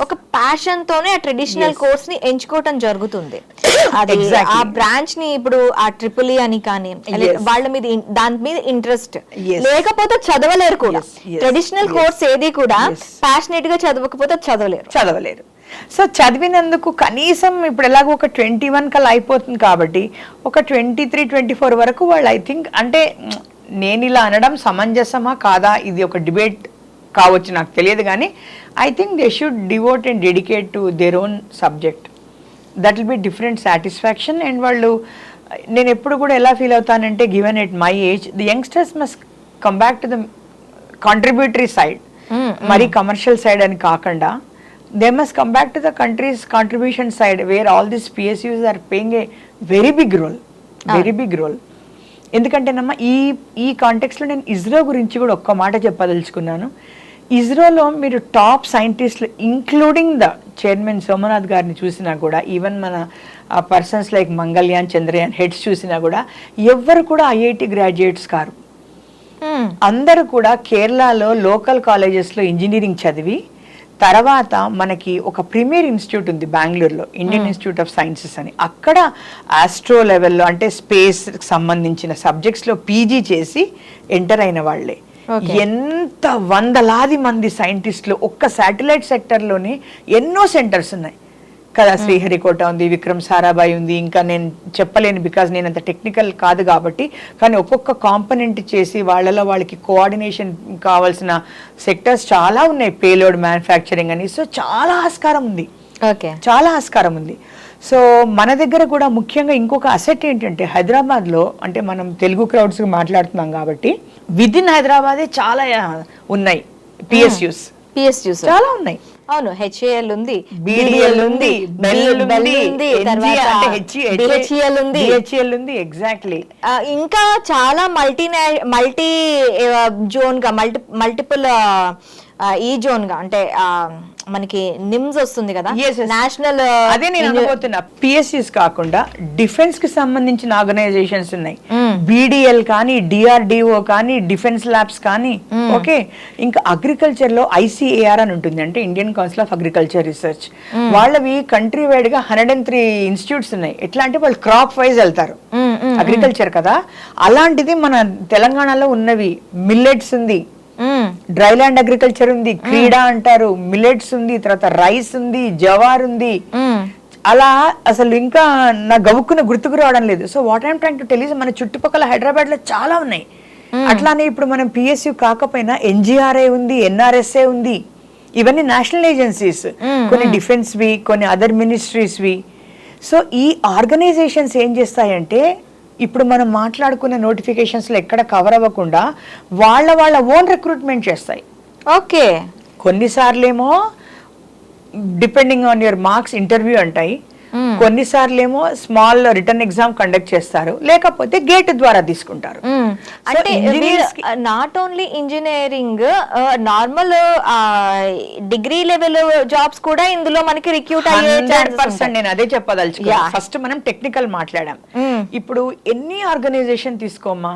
ఒక ప్యాషన్ తోనే ఆ ట్రెడిషనల్ కోర్స్ ని ఎంచుకోవటం జరుగుతుంది. అది ఆ బ్రాంచ్ ని ఇప్పుడు ఆ ట్రిపుల్ అని కానీ వాళ్ళ మీద దాని మీద ఇంట్రెస్ట్ లేకపోతే చదవలేరు కూడా. ట్రెడిషనల్ కోర్స్ ఏది కూడా ప్యాషనేట్ గా చదవకపోతే చదవలేరు. సో చదివినందుకు కనీసం ఇప్పుడు ఎలాగో ఒక 21 కల్లా అయిపోతుంది కాబట్టి ఒక 23-24 వరకు వాళ్ళు ఐ థింక్, అంటే నేను ఇలా అనడం సమంజసమా కాదా, ఇది ఒక డిబేట్ కావచ్చు, నాకు తెలియదు. కానీ I think they should devote and dedicate to their own subject. That will be different satisfaction. అండ్ వాళ్ళు, నేను ఎప్పుడు కూడా ఎలా ఫీల్ అవుతానంటే given at my age the youngsters must come back to the contributory side, మరి కమర్షియల్ సైడ్ అని కాకుండా they must come back to the country's contribution side where all this PSUs are paying a very big role. ఎందుకంటేనమ్మా ఈ కాంటెక్స్లో నేను ఇస్రో గురించి కూడా ఒక్క మాట చెప్పదలుచుకున్నాను. ఇస్రోలో మీరు టాప్ సైంటిస్టులు ఇంక్లూడింగ్ ద చైర్మన్ సోమనాథ్ గారిని చూసినా కూడా, ఈవెన్ మన persons like Mangalyaan, Chandrayaan heads చూసినా కూడా ఎవ్వరు కూడా IIT గ్రాడ్యుయేట్స్ కారు. అందరూ కూడా కేరళలో లోకల్ కాలేజెస్లో ఇంజనీరింగ్ చదివి తర్వాత మనకి ఒక ప్రీమియర్ ఇన్స్టిట్యూట్ ఉంది బెంగళూరులో, ఇండియన్ ఇన్స్టిట్యూట్ ఆఫ్ సైన్సెస్ అని. అక్కడ ఆస్ట్రో లెవెల్లో అంటే స్పేస్ సంబంధించిన సబ్జెక్ట్స్లో పీజీ చేసి ఎంటర్ అయిన వాళ్ళే. ఎంత వందలాది మంది సైంటిస్టులు ఒక్క శాటిలైట్ సెక్టర్లోనే ఎన్నో సెంటర్స్ ఉన్నాయి కదా. శ్రీహరికోట ఉంది, విక్రమ్ సారాభాయ్ ఉంది, ఇంకా నేను చెప్పలేను బికాజ్ నేను అంత టెక్నికల్ కాదు కాబట్టి. కానీ ఒక్కొక్క కాంపనెంట్ చేసి వాళ్ళకి కోఆర్డినేషన్ కావాల్సిన సెక్టర్స్ చాలా ఉన్నాయి, పేలోడ్ మ్యానుఫ్యాక్చరింగ్ అని. సో చాలా ఆస్కారం ఉంది. సో మన దగ్గర కూడా ముఖ్యంగా ఇంకొక అసెట్ ఏంటంటే హైదరాబాద్లో, అంటే మనం తెలుగు క్రౌడ్స్ మాట్లాడుతున్నాం కాబట్టి విదిన్ హైదరాబాదే చాలా ఉన్నాయి PSUs చాలా ఉన్నాయి. అవును, HAL ఉంది, BDL ఉంది, BHEL ఉంది. ఎగ్జాక్ట్లీ. ఇంకా చాలా మల్టీ జోన్ గా మల్టిపుల్ ఈ జోన్ గా, అంటే మనకి నిమ్స్ వస్తుంది కదా, నేషనల్. అదే నేను అనుకుంటున్నా, PSUs కాకుండా డిఫెన్స్ కి సంబంధించిన ఆర్గనైజేషన్స్ ఉన్నాయి. BDL కానీ, DRDO కానీ, డిఫెన్స్ ల్యాబ్స్ కానీ. ఓకే, ఇంకా అగ్రికల్చర్ లో ICAR అని ఉంటుంది, అంటే Indian council of agriculture research. వాళ్ళవి కంట్రీ వైడ్ గా 103 ఇన్స్టిట్యూట్స్ ఉన్నాయి. ఎట్లా అంటే వాళ్ళు క్రాప్ వైజ్ వెళ్తారు, అగ్రికల్చర్ కదా. అలాంటిది మన తెలంగాణలో ఉన్నవి మిల్లెట్స్ ఉంది, డ్రై ల్యాండ్ అగ్రికల్చర్ ఉంది, క్రీడా అంటారు, మిల్లెట్స్ ఉంది, తర్వాత రైస్ ఉంది, జవార్ ఉంది. అలా అసలు ఇంకా నా గవుక్కున గుర్తుకు రావడం లేదు. So what I'm trying to tell is మన చుట్టుపక్కల హైదరాబాద్ లో చాలా ఉన్నాయి. అట్లానే ఇప్పుడు మనం PSU కాకపోయినా NGRA ఉంది, NRSA ఉంది. ఇవన్నీ నేషనల్ ఏజెన్సీస్, కొన్ని డిఫెన్స్ వి, కొన్ని అదర్ మినిస్ట్రీస్ వి. సో ఈ ఆర్గనైజేషన్స్ ఏం చేస్తాయంటే ఇప్పుడు మనం మాట్లాడుకున్న నోటిఫికేషన్స్లో ఎక్కడ కవర్ అవ్వకుండా వాళ్ళ ఓన్ రిక్రూట్మెంట్ చేస్తాయి. ఓకే, కొన్నిసార్లేమో depending on your marks interview అంటాయి, కొన్నిసార్లేమో స్మాల్ రిటర్న్ ఎగ్జామ్ కండక్ట్ చేస్తారు, లేకపోతే గేట్ ద్వారా తీసుకుంటారు. అంటే not only engineering, normal degree level jobs కూడా ఇందులో మనకి రిక్రూట్ అయ్యే 100%. నేను అదే చెప్పదలుచుకున్నా. ఫస్ట్ మనం టెక్నికల్ మాట్లాడాం, ఇప్పుడు ఎన్ని ఆర్గనైజేషన్ తీసుకోమ్మా,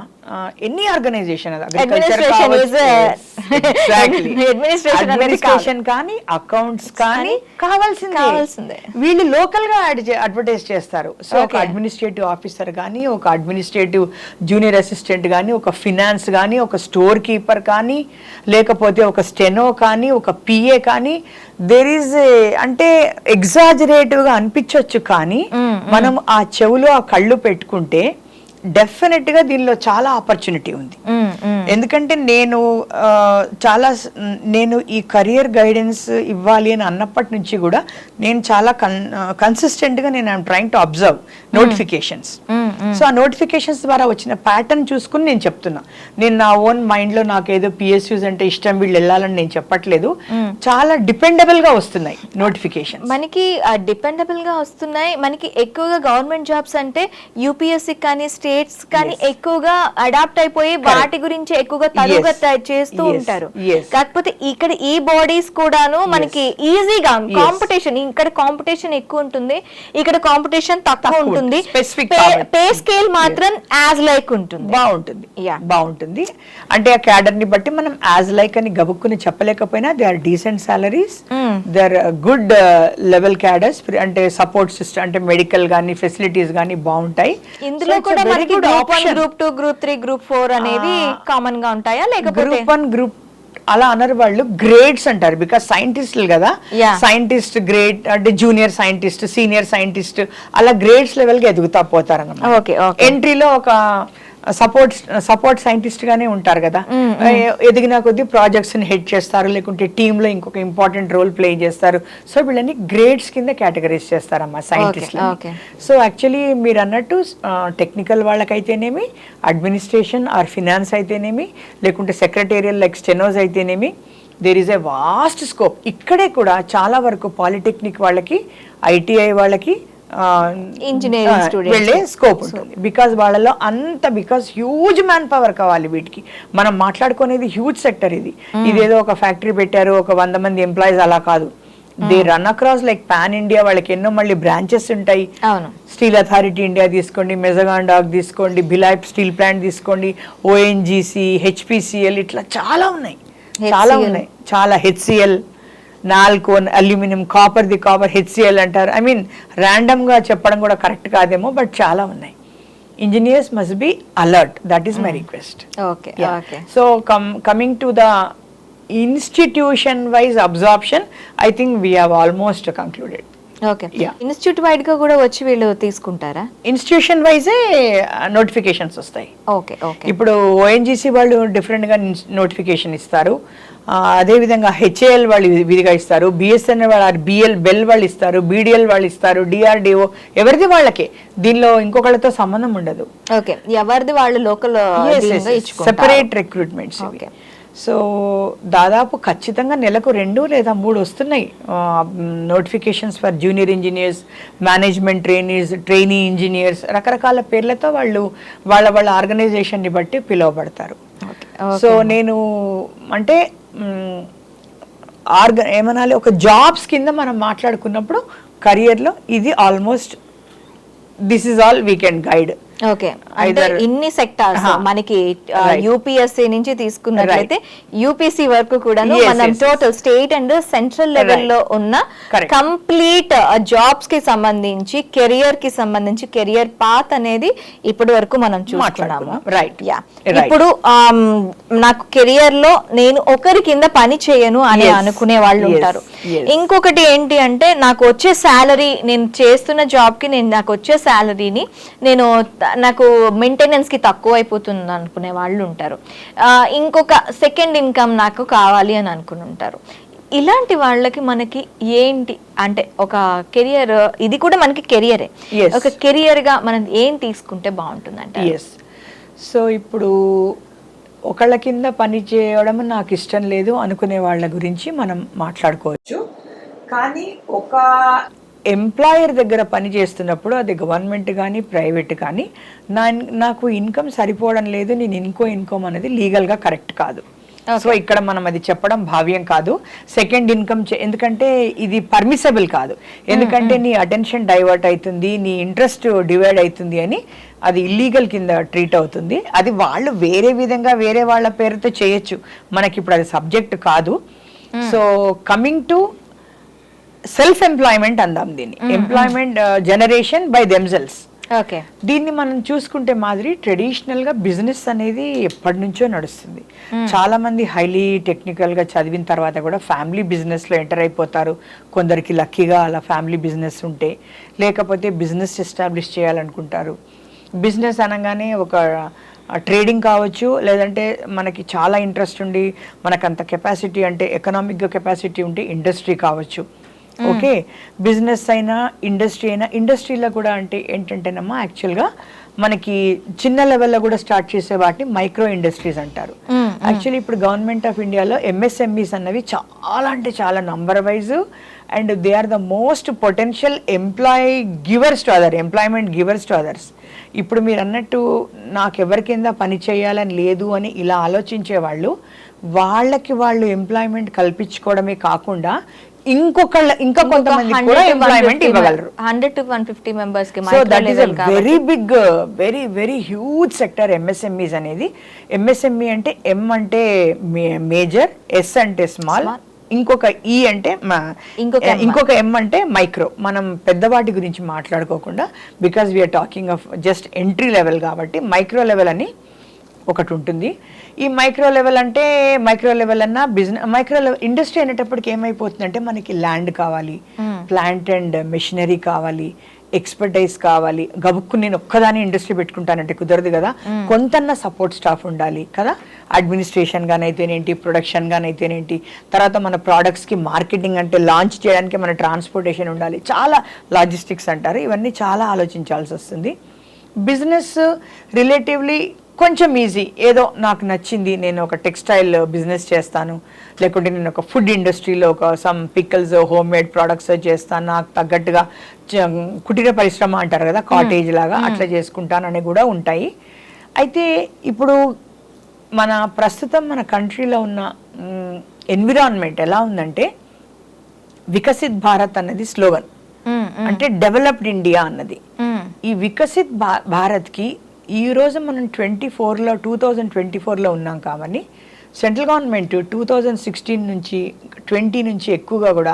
ఎన్ని ఆర్గనైజేషన్ అడ్మినిస్ట్రేషన్ కానీ అకౌంట్స్ కానీ కావాల్సిందే. వీళ్ళు లోకల్ గా అడ్వర్టైజ్ చేస్తారు. సో ఒక అడ్మినిస్ట్రేటివ్ ఆఫీసర్ కానీ, ఒక అడ్మినిస్ట్రేటివ్ జూనియర్ అసిస్టెంట్ కానీ, ఒక ఫినాన్స్ కానీ, ఒక స్టోర్ కీపర్ కానీ, లేకపోతే ఒక స్టెనో కానీ, ఒక పిఏ కానీ, దేర్ ఈజ్ అంటే ఎగ్జాజరేటివ్ గా అనిపించవచ్చు, కానీ మనం ఆ చెవులో ఆ కళ్ళు పెట్టుకుంటే డెఫినెట్ గా దీనిలో చాలా ఆపర్చునిటీ ఉంది. ఎందుకంటే నేను ఈ కెరియర్ గైడెన్స్ ఇవ్వాలి అని అన్నప్పటి నుంచి కూడా నేను చాలా కన్సిస్టెంట్ గా నేను I'm trying to observe notifications. So ఆ నోటిఫికేషన్స్ ద్వారా వచ్చిన ప్యాటర్న్ చూసుకుని నేను చెప్తున్నా. నేను నా ఓన్ మైండ్ లో నాకు ఏదో పిఎస్యూస్ అంటే ఇష్టం, వీళ్ళు వెళ్ళాలని నేను చెప్పట్లేదు. చాలా డిపెండబుల్ గా వస్తున్నాయి నోటిఫికేషన్, మనకి డిపెండబుల్ గా వస్తున్నాయి. మనకి ఎక్కువగా గవర్నమెంట్ జాబ్స్ అంటే యూపీఎస్సీ కానీ స్టేట్స్ కానీ ఎక్కువగా అడాప్ట్ అయిపోయి వాటి గురించి ఎక్కువగా తరువుగా చేస్తూ ఉంటారు. కాకపోతే ఇక్కడ ఈ బాడీస్ కూడాను మనకి ఈజీగా కాంపిటీషన్, ఇక్కడ కాంపిటీషన్ ఎక్కువ ఉంటుంది, ఇక్కడ కాంపిటీషన్ తక్కువ ఉంటుంది. పే స్కేల్ మాత్రం యాజ్ లైక్ ఉంటుంది. బాగుంటుంది అంటే ఆ క్యాడర్ ని బట్టి మనం యాజ్ లైక్ అని గబుక్కుని చెప్పలేకపోయినా they are decent salaries, they are good level cadres. అంటే సపోర్ట్ సిస్టమ్ అంటే మెడికల్ గానీ ఫెసిలిటీస్ గానీ బాగుంటాయి. ఇందులో కూడా మనకి గ్రూప్ 1, గ్రూప్ 2, గ్రూప్ 3, గ్రూప్ 4 అనేవి కామన్ గా ఉంటాయా, లేకపోతే గ్రూప్ 1, గ్రూప్ అలా అనరు వాళ్ళు, గ్రేడ్స్ అంటారు. బికాస్ సైంటిస్టులు కదా, సైంటిస్ట్ గ్రేడ్ అంటే జూనియర్ సైంటిస్ట్, సీనియర్ సైంటిస్ట్, అలా గ్రేడ్స్ లెవెల్ గా ఎదుగుతా పోతారు అన్నమాట. ఎంట్రీలో ఒక సపోర్ట్ సైంటిస్ట్ గానే ఉంటారు కదా, ఎదిగిన కొద్దీ ప్రాజెక్ట్స్ ని హెడ్ చేస్తారు, లేకుంటే టీమ్ లో ఇంకొక ఇంపార్టెంట్ రోల్ ప్లే చేస్తారు. సో వీళ్ళని గ్రేడ్స్ కింద కేటగరైజ్ చేస్తారమ్మా సైంటిస్ట్. సో యాక్చువల్లీ మీరు అన్నట్టు టెక్నికల్ వాళ్ళకైతేనేమి, అడ్మినిస్ట్రేషన్ ఆర్ ఫినాన్స్ అయితేనేమి, లేకుంటే సెక్రటేరియల్ లైక్ స్టెనోస్ అయితేనేమి, there is a vast scope. ఇక్కడే కూడా చాలా వరకు పాలిటెక్నిక్ వాళ్ళకి, ఐటీఐ వాళ్ళకి ఇంజనీరింగ్ వెళ్ళే స్కోప్ ఉంటుంది. బికాస్ వాళ్ళలో బికాస్ హ్యూజ్ మ్యాన్ పవర్ కావాలి వీటికి. మనం మాట్లాడుకునేది హ్యూజ్ సెక్టర్. ఇదేదో ఒక ఫ్యాక్టరీ పెట్టారు, ఒక 100 మంది ఎంప్లాయీస్, అలా కాదు. They run across like pan India. వాళ్ళకి ఎన్నో మళ్ళీ బ్రాంచెస్ ఉంటాయి. స్టీల్ అథారిటీ ఇండియా తీసుకోండి, మెజగాన్ డాక్ తీసుకోండి, భిలాయ్ స్టీల్ ప్లాంట్ తీసుకోండి, ఓఎన్జీసీ, హెచ్పిసిఎల్, ఇట్లా చాలా ఉన్నాయి. చాలా హెచ్సిఎల్, నాల్కోన్, అల్యూమినియం, కాపర్ హెచ్సిఎల్ అంటారు. ఐ మీన్ ర్యాండమ్ గా చెప్పడం కూడా కరెక్ట్ కాదేమో, బట్ చాలా ఉన్నాయి. Engineers must be alert, that is my request. So coming to the institution wise absorption, I think we have almost concluded. Institute wide గా కూడా వచ్చి వీళ్ళు తీసుకుంటారా? ఇన్స్టిట్యూషన్ వైజే నోటిఫికేషన్స్ వస్తాయి. ఇప్పుడు ఓఎన్జీసీ వాళ్ళు డిఫరెంట్ గా నోటిఫికేషన్ ఇస్తారు. అదేవిధంగా హెచ్ఏఎల్ వాళ్ళు విధిగా ఇస్తారు, బిఎస్ఎన్ఎల్ వాళ్ళు, బెల్ వాళ్ళు ఇస్తారు, బీడిఎల్ వాళ్ళు ఇస్తారు, డిఆర్డిఓ, ఎవరిది వాళ్ళకే. దీనిలో ఇంకొకళ్ళతో సంబంధం ఉండదు. ఎవరిది వాళ్ళు లోకల్ సెపరేట్ రిక్రూట్మెంట్స్. సో దాదాపు ఖచ్చితంగా నెలకు 2 లేదా 3 వస్తున్నాయి notifications for junior engineers, management trainee engineers, రకరకాల పేర్లతో వాళ్ళు వాళ్ళ ఆర్గనైజేషన్ని బట్టి పిలువబడతారు. సో నేను అంటే ఏమనాలి, ఒక జాబ్స్ కింద మనం మాట్లాడుకున్నప్పుడు కెరియర్లో ఇది almost this is all we can guide. ఇన్ని సెక్టార్స్ మనకి యూపీఎస్సీ నుంచి తీసుకున్నట్లయితే యూపీసీ వరకు కూడా మనం టోటల్ స్టేట్ అండ్ సెంట్రల్ లెవెల్లో ఉన్న కంప్లీట్ జాబ్స్ కి సంబంధించి, కెరియర్ కి సంబంధించి, కెరియర్ పాత్ అనేది ఇప్పటి వరకు మనం చూస్తున్నాము. ఇప్పుడు నాకు కెరియర్ లో నేను ఒకరి కింద పని చేయను అని అనుకునే వాళ్ళు ఉంటారు. ఇంకొకటి ఏంటి అంటే, నాకు వచ్చే శాలరీ, నేను చేస్తున్న జాబ్ కి నాకు వచ్చే శాలరీని నాకు మెయింటెనెన్స్ కి తక్కువ అయిపోతుంది అనుకునే వాళ్ళు ఉంటారు. ఇంకొక సెకండ్ ఇన్కమ్ నాకు కావాలి అని అనుకుని ఉంటారు. ఇలాంటి వాళ్ళకి మనకి ఏంటి అంటే, ఒక కెరియర్, ఇది కూడా మనకి కెరియరే, ఒక కెరియర్ గా మనం ఏం తీసుకుంటే బాగుంటుంది అంటే? సో ఇప్పుడు ఒకళ్ళ కింద పని చేయడం నాకు ఇష్టం లేదు అనుకునే వాళ్ళ గురించి మనం మాట్లాడుకోవచ్చు. కానీ ఒక ఎంప్లాయర్ దగ్గర పని చేస్తున్నప్పుడు, అది గవర్నమెంట్ కానీ ప్రైవేట్ కానీ, నాకు ఇన్కమ్ సరిపోవడం లేదు, నేను ఇన్కమ్ అనేది లీగల్గా కరెక్ట్ కాదు. సో ఇక్కడ మనం అది చెప్పడం భావ్యం కాదు. సెకండ్ ఇన్కమ్ ఎందుకంటే ఇది పర్మిసబుల్ కాదు, ఎందుకంటే నీ అటెన్షన్ డైవర్ట్ అవుతుంది, నీ ఇంట్రెస్ట్ డివైడ్ అవుతుంది అని అది ఇల్లీగల్ కింద ట్రీట్ అవుతుంది. అది వాళ్ళు వేరే విధంగా వేరే వాళ్ళ పేరుతో చేయొచ్చు, మనకి ఇప్పుడు అది సబ్జెక్ట్ కాదు. So coming to self employment అందాం దీన్ని, employment generation by themselves. Okay, దీన్ని మనం చూసుకుంటే మాదిరి ట్రెడిషనల్ గా బిజినెస్ అనేది ఎప్పటి నుంచో నడుస్తుంది. చాలా మంది హైలీ టెక్నికల్ గా చదివిన తర్వాత కూడా ఫ్యామిలీ బిజినెస్ లో ఎంటర్ అయిపోతారు. కొందరికి లక్కీగా అలా ఫ్యామిలీ బిజినెస్ ఉంటే, లేకపోతే బిజినెస్ ఎస్టాబ్లిష్ చేయాలనుకుంటారు. బిజినెస్ అనగానే ఒక ట్రేడింగ్ కావచ్చు, లేదంటే మనకి చాలా ఇంట్రెస్ట్ ఉండి మనకు అంత కెపాసిటీ అంటే ఎకనామిక్గా కెపాసిటీ ఉంటే ఇండస్ట్రీ కావచ్చు. ఓకే, బిజినెస్ అయినా ఇండస్ట్రీ అయినా, ఇండస్ట్రీలో కూడా అంటే ఏంటంటేనమ్మా యాక్చువల్గా మనకి చిన్న లెవెల్లో కూడా స్టార్ట్ చేసే వాటిని మైక్రో ఇండస్ట్రీస్ అంటారు. యాక్చువల్లీ ఇప్పుడు గవర్నమెంట్ ఆఫ్ ఇండియాలో ఎంఎస్ఎంఈస్ అన్నవి చాలా అంటే చాలా number wise and they are the most potential employment givers to others. ఇప్పుడు మీరు అన్నట్టు నాకు ఎవరి కింద పని చేయాలని లేదు అని ఇలా ఆలోచించే వాళ్ళు వాళ్ళు ఎంప్లాయ్మెంట్ కల్పించుకోవడమే కాకుండా ఇంకా కొంతమంది కూడా ఎంప్లాయ్మెంట్ ఇవ్వగలరు. 100 to 150 మెంబర్స్ కి. So that is a very big very huge sector MSMEs అనేది. ఎంఎస్ఎంఈ అంటే ఎం అంటే మేజర్, ఎస్ అంటే స్మాల్, ఇంకొక ఈ అంటే ఇంకొక ఎం అంటే మైక్రో. మనం పెద్దవాటి గురించి మాట్లాడుకోకుండా, because we're talking of just entry level కాబట్టి మైక్రో లెవెల్ అని ఒకటి ఉంటుంది. ఈ మైక్రో లెవెల్ అంటే మైక్రో లెవెల్ అన్న బిజినెస్, మైక్రో లెవెల్ ఇండస్ట్రీ అనేటప్పటికి ఏమైపోతుందంటే మనకి ల్యాండ్ కావాలి, ప్లాంట్ అండ్ మెషినరీ కావాలి, ఎక్స్పర్టైజ్ కావాలి. గబుక్కు నేను ఒక్కదాని ఇండస్ట్రీ పెట్టుకుంటానంటే కుదరదు కదా, కొంతన్న సపోర్ట్ స్టాఫ్ ఉండాలి కదా. అడ్మినిస్ట్రేషన్ గానైతేనేంటి, ప్రొడక్షన్ గానైతేనేంటి, తర్వాత మన ప్రోడక్ట్స్కి మార్కెటింగ్ అంటే లాంచ్ చేయడానికి మన ట్రాన్స్పోర్టేషన్ ఉండాలి, చాలా లాజిస్టిక్స్ అంటారు. ఇవన్నీ చాలా ఆలోచించాల్సి వస్తుంది. బిజినెస్ రిలేటివ్లీ కొంచెం ఈజీ, ఏదో నాకు నచ్చింది నేను ఒక టెక్స్టైల్ బిజినెస్ చేస్తాను, లేకుంటే నేను ఒక ఫుడ్ ఇండస్ట్రీలో ఒక some pickles home made products చేస్తాను, నాకు తగ్గట్టుగా కుటీర పరిశ్రమ అంటారు కదా, కాటేజ్ లాగా అట్లా చేసుకుంటాను అని కూడా ఉంటాయి. అయితే ఇప్పుడు మన ప్రస్తుతం మన కంట్రీలో ఉన్న ఎన్విరాన్మెంట్ ఎలా ఉందంటే, వికసిత్ భారత్ అన్నది స్లోగన్, అంటే డెవలప్డ్ ఇండియా అన్నది. ఈ వికసిత్ భారత్కి ఈ రోజు మనం 2024లో ఉన్నాం కాబట్టి సెంట్రల్ గవర్నమెంట్ 2016 నుంచి 20 నుంచి ఎక్కువగా కూడా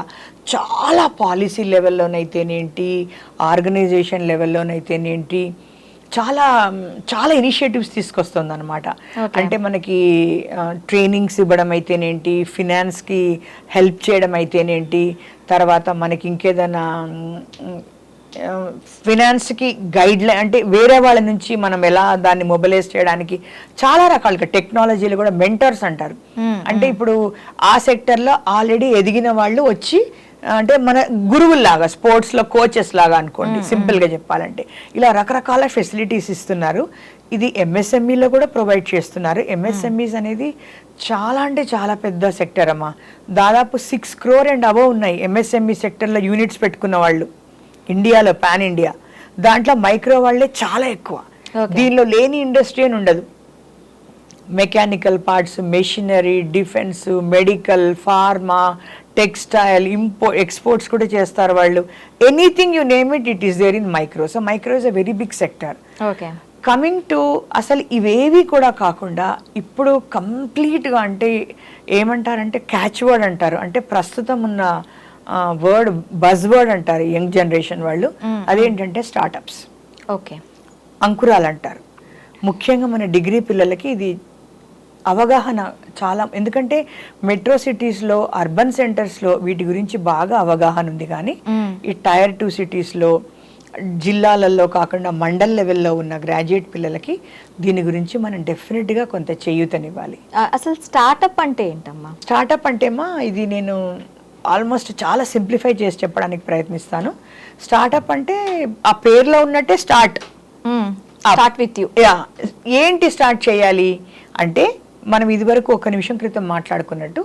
చాలా పాలసీ లెవెల్లోనైతేనేంటి, ఆర్గనైజేషన్ లెవెల్లోనైతేనేంటి చాలా చాలా ఇనిషియేటివ్స్ తీసుకొస్తుంది అనమాట. అంటే మనకి ట్రైనింగ్స్ ఇవ్వడం అయితేనేంటి, ఫినాన్స్కి హెల్ప్ చేయడం అయితేనేంటి, తర్వాత మనకి ఇంకేదైనా ఫినాన్స్కి గైడ్ లైన్ అంటే వేరే వాళ్ళ నుంచి మనం ఎలా దాన్ని మొబిలైజ్ చేయడానికి చాలా రకాలుగా టెక్నాలజీలు కూడా మెంటర్స్ అంటారు. అంటే ఇప్పుడు ఆ సెక్టర్లో ఆల్రెడీ ఎదిగిన వాళ్ళు వచ్చి అంటే మన గురువుల్లాగా, స్పోర్ట్స్లో కోచెస్ లాగా అనుకోండి సింపుల్గా చెప్పాలంటే, ఇలా రకరకాల ఫెసిలిటీస్ ఇస్తున్నారు. ఇది ఎంఎస్ఎంఈలో కూడా ప్రొవైడ్ చేస్తున్నారు. ఎంఎస్ఎంఈస్ అనేది చాలా అంటే చాలా పెద్ద సెక్టర్ అమ్మా. దాదాపు 6 crore అండ్ అబవ్ ఉన్నాయి ఎంఎస్ఎంఈ సెక్టర్లో యూనిట్స్ పెట్టుకున్న వాళ్ళు ఇండియాలో, పాన్ ఇండియా. దాంట్లో మైక్రో వాళ్ళే చాలా ఎక్కువ. దీనిలో లేని ఇండస్ట్రీ అని ఉండదు. Mechanical parts, machinery, defence, medical, pharma, textile, exports కూడా చేస్తారు వాళ్ళు. Anything you name it, it is there in micro. So micro is a very big sector. Coming to అసలు ఇవేవి కూడా కాకుండా ఇప్పుడు కంప్లీట్గా అంటే ఏమంటారంటే క్యాచ్ వర్డ్ అంటారు, అంటే ప్రస్తుతం ఉన్న వర్డ్ బజ్ వర్డ్ అంటారు యంగ్ జనరేషన్ వాళ్ళు. అదేంటంటే స్టార్టప్స్. ఓకే, అంకురాలు అంటారు. ముఖ్యంగా మన డిగ్రీ పిల్లలకి ఇది అవగాహన చాలా, ఎందుకంటే మెట్రో సిటీస్లో, అర్బన్ సెంటర్స్లో వీటి గురించి బాగా అవగాహన ఉంది, కానీ ఈ Tier 2 సిటీస్లో, జిల్లాలలో కాకుండా మండల్ లెవెల్లో ఉన్న గ్రాడ్యుయేట్ పిల్లలకి దీని గురించి మనం డెఫినెట్గా కొంత చేయూతనివ్వాలి. అసలు స్టార్టప్ అంటే ఏంటమ్మా? స్టార్టప్ అంటేమా ఇది నేను ఆల్మోస్ట్ చాలా సింప్లిఫై చేసి చెప్పడానికి ప్రయత్నిస్తాను. స్టార్టప్ అంటే ఆ పేరులో ఉన్నట్టే స్టార్ట్ విత్ యూ. ఏంటి స్టార్ట్ చేయాలి అంటే, మనం ఇదివరకు 1 నిమిషం క్రితం మాట్లాడుకున్నట్టు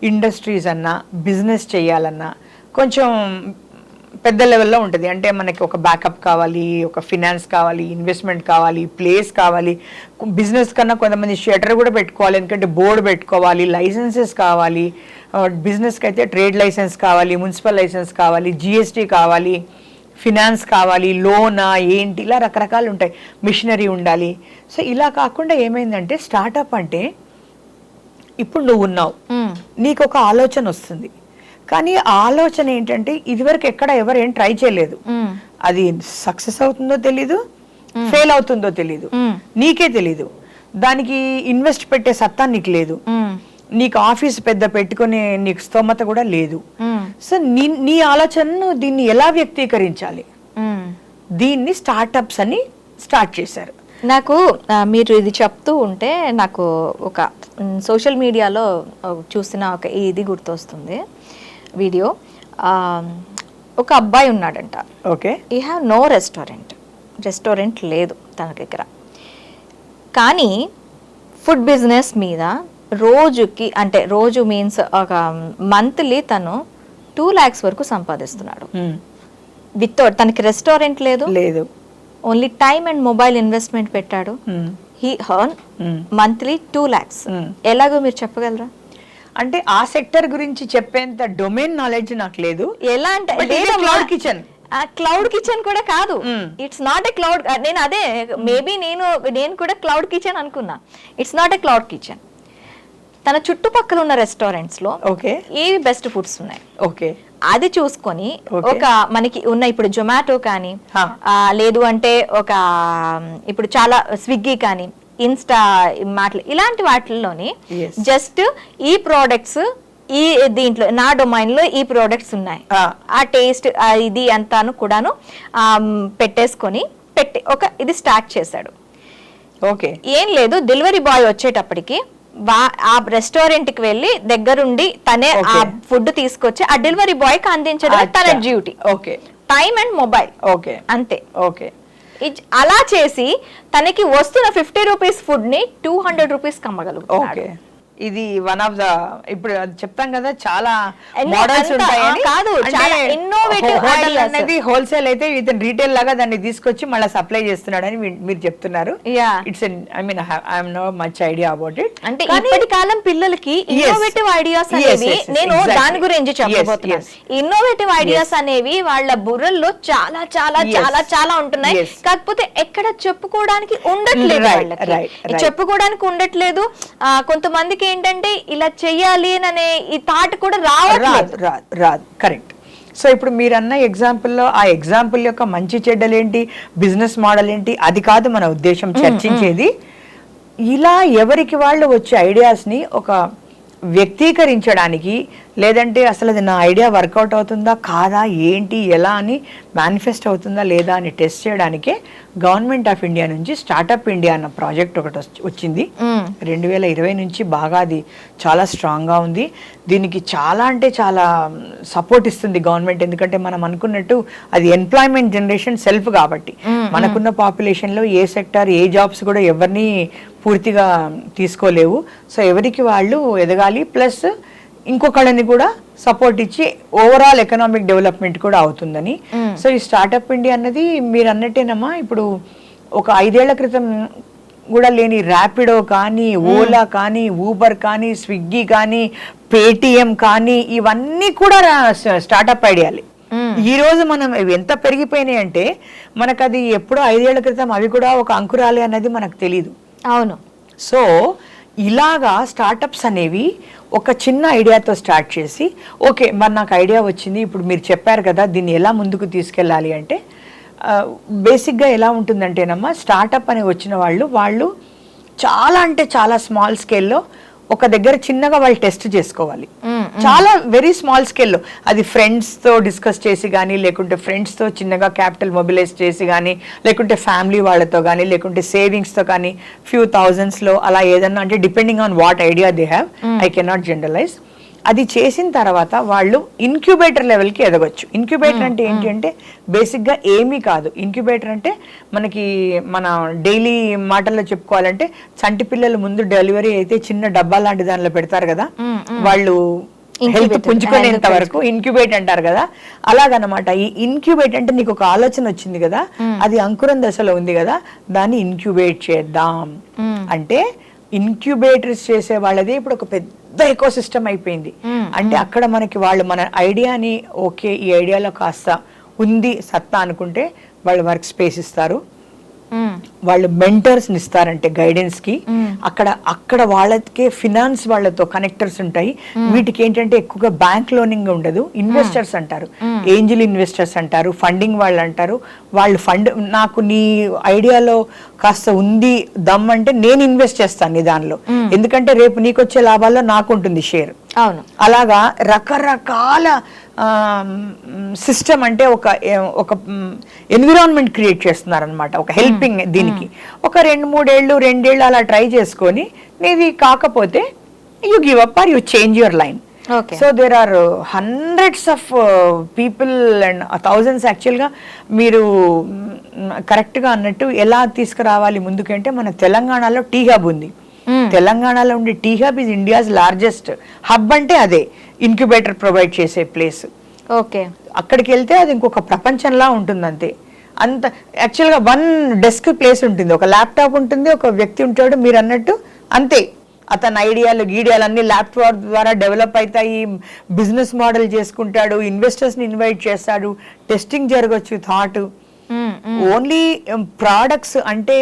ఇండస్ట్రీస్ అన్నా, బిజినెస్ చేయాలన్నా కొంచెం పెద్ద లెవెల్లో ఉంటుంది. అంటే మనకి ఒక బ్యాకప్ కావాలి, ఒక ఫినాన్స్ కావాలి, ఇన్వెస్ట్మెంట్ కావాలి, ప్లేస్ కావాలి, బిజినెస్ కన్నా కొంతమంది షటర్ కూడా పెట్టుకోవాలి, ఎందుకంటే బోర్డు పెట్టుకోవాలి, లైసెన్సెస్ కావాలి, బిజినెస్కి అయితే ట్రేడ్ లైసెన్స్ కావాలి, మున్సిపల్ లైసెన్స్ కావాలి, జిఎస్టీ కావాలి, ఫినాన్స్ కావాలి, లోనా ఏంటి, ఇలా రకరకాలు ఉంటాయి, మిషనరీ ఉండాలి. సో ఇలా కాకుండా ఏమైందంటే స్టార్టప్ అంటే ఇప్పుడు నువ్వు ఉన్నావు, నీకు ఒక ఆలోచన వస్తుంది, కానీ ఆ ఆలోచన ఏంటంటే ఇదివరకు ఎక్కడ ఎవరు ఏం ట్రై చేయలేదు, అది సక్సెస్ అవుతుందో తెలీదు, ఫెయిల్ అవుతుందో తెలీదు, నీకే తెలీదు, దానికి ఇన్వెస్ట్ పెట్టే సత్తా నీకు లేదు, నీకు ఆఫీస్ పెద్ద పెట్టుకునే నీకు స్తోమత కూడా లేదు. సో నీ ఆలోచనను దీన్ని ఎలా వ్యక్తీకరించాలి, దీన్ని స్టార్టప్స్ అని స్టార్ట్ చేశారు. నాకు మీరు ఇది చెప్తూ ఉంటే నాకు ఒక సోషల్ మీడియాలో చూసిన ఒక ఇది గుర్తొస్తుంది వీడియో. ఒక అబ్బాయి ఉన్నాడంట, ఓకే, ఈ హ్యావ్ నో రెస్టారెంట్ లేదు తన దగ్గర, కానీ ఫుడ్ బిజినెస్ మీద రోజుకి అంటే రోజు మీన్స్ ఒక మంత్లీ తను 2 lakhs వరకు సంపాదిస్తున్నాడు. వితౌట్ తనకి రెస్టారెంట్ లేదు, only time and mobile investment పెట్టాడు. He earn monthly 2 lakhs. ఎలాగో మీరు చెప్పగలరా? అంటే ఆ సెక్టర్ గురించి చెప్పేంత డొమైన్ నాలెడ్జ్ నాకు లేదు. ఎలా అంటే క్లౌడ్ కిచెన్, క్లౌడ్ కిచెన్ కూడా కాదు, ఇట్స్ నాట్ ఎ క్లౌడ్. నేను అదే మేబీ నేను కూడా క్లౌడ్ కిచెన్ అనుకున్నా. It's not a cloud kitchen. తన చుట్టుపక్కల ఉన్న రెస్టారెంట్స్ లో ఏవి బెస్ట్ ఫుడ్స్ ఉన్నాయి, ఓకే, అది చూసుకొని ఒక మనకి ఉన్న ఇప్పుడు జొమాటో కానీ లేదు అంటే ఒక ఇప్పుడు చాలా స్విగ్గీ కానీ ఇన్స్టా మాటలు ఇలాంటి వాటిల్లోని జస్ట్ ఈ ప్రోడక్ట్స్ ఈ దీంట్లో నా డొమైన్ లో ఈ ప్రోడక్ట్స్ ఉన్నాయి, ఆ టేస్ట్ ఇది అంతాను కూడాను పెట్టేసుకొని ఒక ఇది స్టార్ట్ చేశాడు. ఓకే, ఏం లేదు, డెలివరీ బాయ్ వచ్చేటప్పటికి ఆ రెస్టారెంట్ కి వెళ్ళి దగ్గరుండి తనే ఆ ఫుడ్ తీసుకొచ్చి ఆ డెలివరీ బాయ్ కి అందించడం తన duty. Okay, time and mobile, okay, అంతే. ఓకే, అలా చేసి తనకి వస్తున్న 50 రూపీస్ ఫుడ్ ని 200 రూపీస్ కమ్మగలుగుతాడు. ఇది వన్ ఆఫ్ ద, ఇప్పుడు చెప్తాం కదా చాలా మోడల్స్ ఉంటాయని, కాదు చాలా ఇన్నోవేటివ్ అనేది హోల్సేల్ అయితే ఇతను రీటైల్ లాగా దాన్ని తీసుకొచ్చి మళ్ళీ సప్లై చేస్తున్నాడని మీరు చెప్తున్నారు. It's I mean I am no much idea about it. అంటే ఇప్పటి కాలం పిల్లలకి ఇన్నోవేటివ్ ఐడియాస్ అనేవి, నేను దాని గురించి చెప్పబోతున్నాను. ఇన్నోవేటివ్ ఐడియాస్ అనేవి వాళ్ళ బుర్రల్లో చాలా చాలా చాలా చాలా ఉంటున్నాయి, కాకపోతే ఎక్కడ చెప్పుకోవడానికి ఉండట్లేదు, వాళ్ళకి చెప్పుకోవడానికి ఉండట్లేదు. కొంతమందికి ఏంటంటే ఇలా చెయ్యాలి అనే ఈ థాట్ కూడా రాదు. కరెక్ట్. సో ఇప్పుడు మీరు అన్న ఎగ్జాంపుల్లో ఆ ఎగ్జాంపుల్ యొక్క మంచి చెడ్డలేంటి, బిజినెస్ మోడల్ ఏంటి, అది కాదు మన ఉద్దేశం చర్చించేది. ఇలా ఎవరికి వాళ్ళు వచ్చే ఐడియాస్ని ఒక వ్యక్తీకరించడానికి, లేదంటే అసలు అది నా ఐడియా వర్కౌట్ అవుతుందా కాదా, ఏంటి ఎలా అని మేనిఫెస్ట్ అవుతుందా లేదా అని టెస్ట్ చేయడానికే గవర్నమెంట్ ఆఫ్ ఇండియా నుంచి స్టార్టప్ ఇండియా అన్న ప్రాజెక్ట్ ఒకటి వచ్చింది. 2020 నుంచి బాగా అది చాలా స్ట్రాంగ్గా ఉంది. దీనికి చాలా అంటే చాలా సపోర్ట్ ఇస్తుంది గవర్నమెంట్, ఎందుకంటే మనం అనుకున్నట్టు అది ఎంప్లాయ్మెంట్ జనరేషన్ సెల్ఫ్ కాబట్టి మనకున్న పాపులేషన్లో ఏ సెక్టార్ ఏ జాబ్స్ కూడా ఎవరిని పూర్తిగా తీసుకోలేవు. సో ఎవరికి వాళ్ళు ఎదగాలి, ప్లస్ ఇంకొకళ్ళని కూడా సపోర్ట్ ఇచ్చి ఓవరాల్ ఎకనామిక్ డెవలప్మెంట్ కూడా అవుతుందని. సో ఈ స్టార్టప్ ఇండియా అన్నది మీరు అన్నట్టేనమ్మా, ఇప్పుడు ఒక 5 ఏళ్ల క్రితం కూడా లేని ర్యాపిడో కానీ, ఓలా కానీ, ఊబర్ కానీ, స్విగ్గీ కానీ, పేటిఎం కానీ, ఇవన్నీ కూడా స్టార్టప్ ఐడియాలే. ఈ రోజు మనం ఎంత పెరిగిపోయినాయి అంటే మనకు అది ఎప్పుడో 5 ఏళ్ల క్రితం అవి కూడా ఒక అంకురాలే అన్నది మనకు తెలీదు. అవును. సో ఇలాగా స్టార్టప్స్ అనేవి ఒక చిన్న ఐడియాతో స్టార్ట్ చేసి, ఓకే మరి నాకు ఐడియా వచ్చింది, ఇప్పుడు మీరు చెప్పారు కదా దీన్ని ఎలా ముందుకు తీసుకెళ్ళాలి అంటే, బేసిక్గా ఎలా ఉంటుందంటేనమ్మా, స్టార్టప్ అని వచ్చిన వాళ్ళు చాలా అంటే చాలా స్మాల్ స్కేల్లో ఒక దగ్గర చిన్నగా వాళ్ళు టెస్ట్ చేసుకోవాలి. చాలా వెరీ స్మాల్ స్కేల్లో, అది ఫ్రెండ్స్తో డిస్కస్ చేసి కానీ, లేకుంటే ఫ్రెండ్స్తో చిన్నగా క్యాపిటల్ మొబిలైజ్ చేసి కానీ, లేకుంటే ఫ్యామిలీ వాళ్ళతో కానీ, లేకుంటే సేవింగ్స్తో కానీ, ఫ్యూ థౌజండ్స్లో అలా ఏదన్నా, అంటే depending on what idea they have, I cannot generalise. అది చేసిన తర్వాత వాళ్ళు ఇన్క్యుబేటర్ లెవెల్కి ఎదగొచ్చు. ఇన్క్యుబేటర్ అంటే ఏంటి అంటే బేసిక్గా ఏమీ కాదు. ఇన్క్యుబేటర్ అంటే మనకి మన డైలీ మాటల్లో చెప్పుకోవాలంటే, చంటి పిల్లలు ముందు డెలివరీ అయితే చిన్న డబ్బా లాంటి దానిలో పెడతారు కదా, వాళ్ళు హెల్త్ పుంజుకునేంత వరకు ఇన్క్యుబేట్ అంటారు కదా, అలాగనమాట. ఈ ఇన్క్యుబేట్ అంటే నీకు ఒక ఆలోచన వచ్చింది కదా, అది అంకురం దశలో ఉంది కదా, దాన్ని ఇన్క్యుబేట్ చేద్దాం అంటే ఇన్క్యుబేటర్స్ చేసే వాళ్ళది ఇప్పుడు ఒక పెద్ద ఎకో సిస్టమ్ అయిపోయింది. అంటే అక్కడ మనకి వాళ్ళు మన ఐడియాని ఓకే ఈ ఐడియాలో కాస్త ఉంది సత్తా అనుకుంటే వాళ్ళు వర్క్ స్పేస్ ఇస్తారు, వాళ్ళు మెంటర్స్ ఇస్తారంటే గైడెన్స్ కి. అక్కడ వాళ్ళకే ఫినాన్స్ వాళ్ళతో కనెక్టర్స్ ఉంటాయి. వీటికి ఏంటంటే ఎక్కువగా బ్యాంక్ లోనింగ్ ఉండదు, ఇన్వెస్టర్స్ అంటారు, ఏంజిల్ ఇన్వెస్టర్స్ అంటారు, ఫండింగ్ వాళ్ళు అంటారు. వాళ్ళు ఫండ్ నాకు నీ ఐడియాలో కాస్త ఉంది దమ్ అంటే నేను ఇన్వెస్ట్ చేస్తాను నీ దానిలో, ఎందుకంటే రేపు నీకు వచ్చే లాభాల్లో నాకు ఉంటుంది షేర్. అవును, అలాగా రకరకాల సిస్టమ్ అంటే ఒక ఎన్విరాన్మెంట్ క్రియేట్ చేస్తున్నారు అనమాట, ఒక హెల్పింగ్ దీనికి. ఒక 2-3 ఏళ్ళు అలా ట్రై చేసుకొని నీది కాకపోతే you give up or you change your line. So there are hundreds of people and thousands. యాక్చువల్గా మీరు కరెక్ట్గా అన్నట్టు ఎలా తీసుకురావాలి ముందుకంటే మన తెలంగాణలో టీ హబ్ ఉంది. తెలంగాణలో ఉండే T hub is India's largest hub. అంటే అదే ఇన్క్యుబేటర్ ప్రొవైడ్ చేసే ప్లేస్. ఓకే, అక్కడికి వెళ్తే అది ఇంకొక ప్రపంచంలా ఉంటుంది అంతే. అంత యాక్చువల్గా 1 డెస్క్ ప్లేస్ ఉంటుంది, ఒక ల్యాప్టాప్ ఉంటుంది, ఒక వ్యక్తి ఉంటాడు మీరు అన్నట్టు అంతే. అతని గీడియాలు అన్ని ల్యాప్టాప్ ద్వారా డెవలప్ అవుతాయి, బిజినెస్ మోడల్ చేసుకుంటాడు, ఇన్వెస్టర్స్ని ఇన్వైట్ చేస్తాడు, టెస్టింగ్ జరగచ్చు, థాట్ ఓన్లీ ప్రోడక్ట్స్ అంటే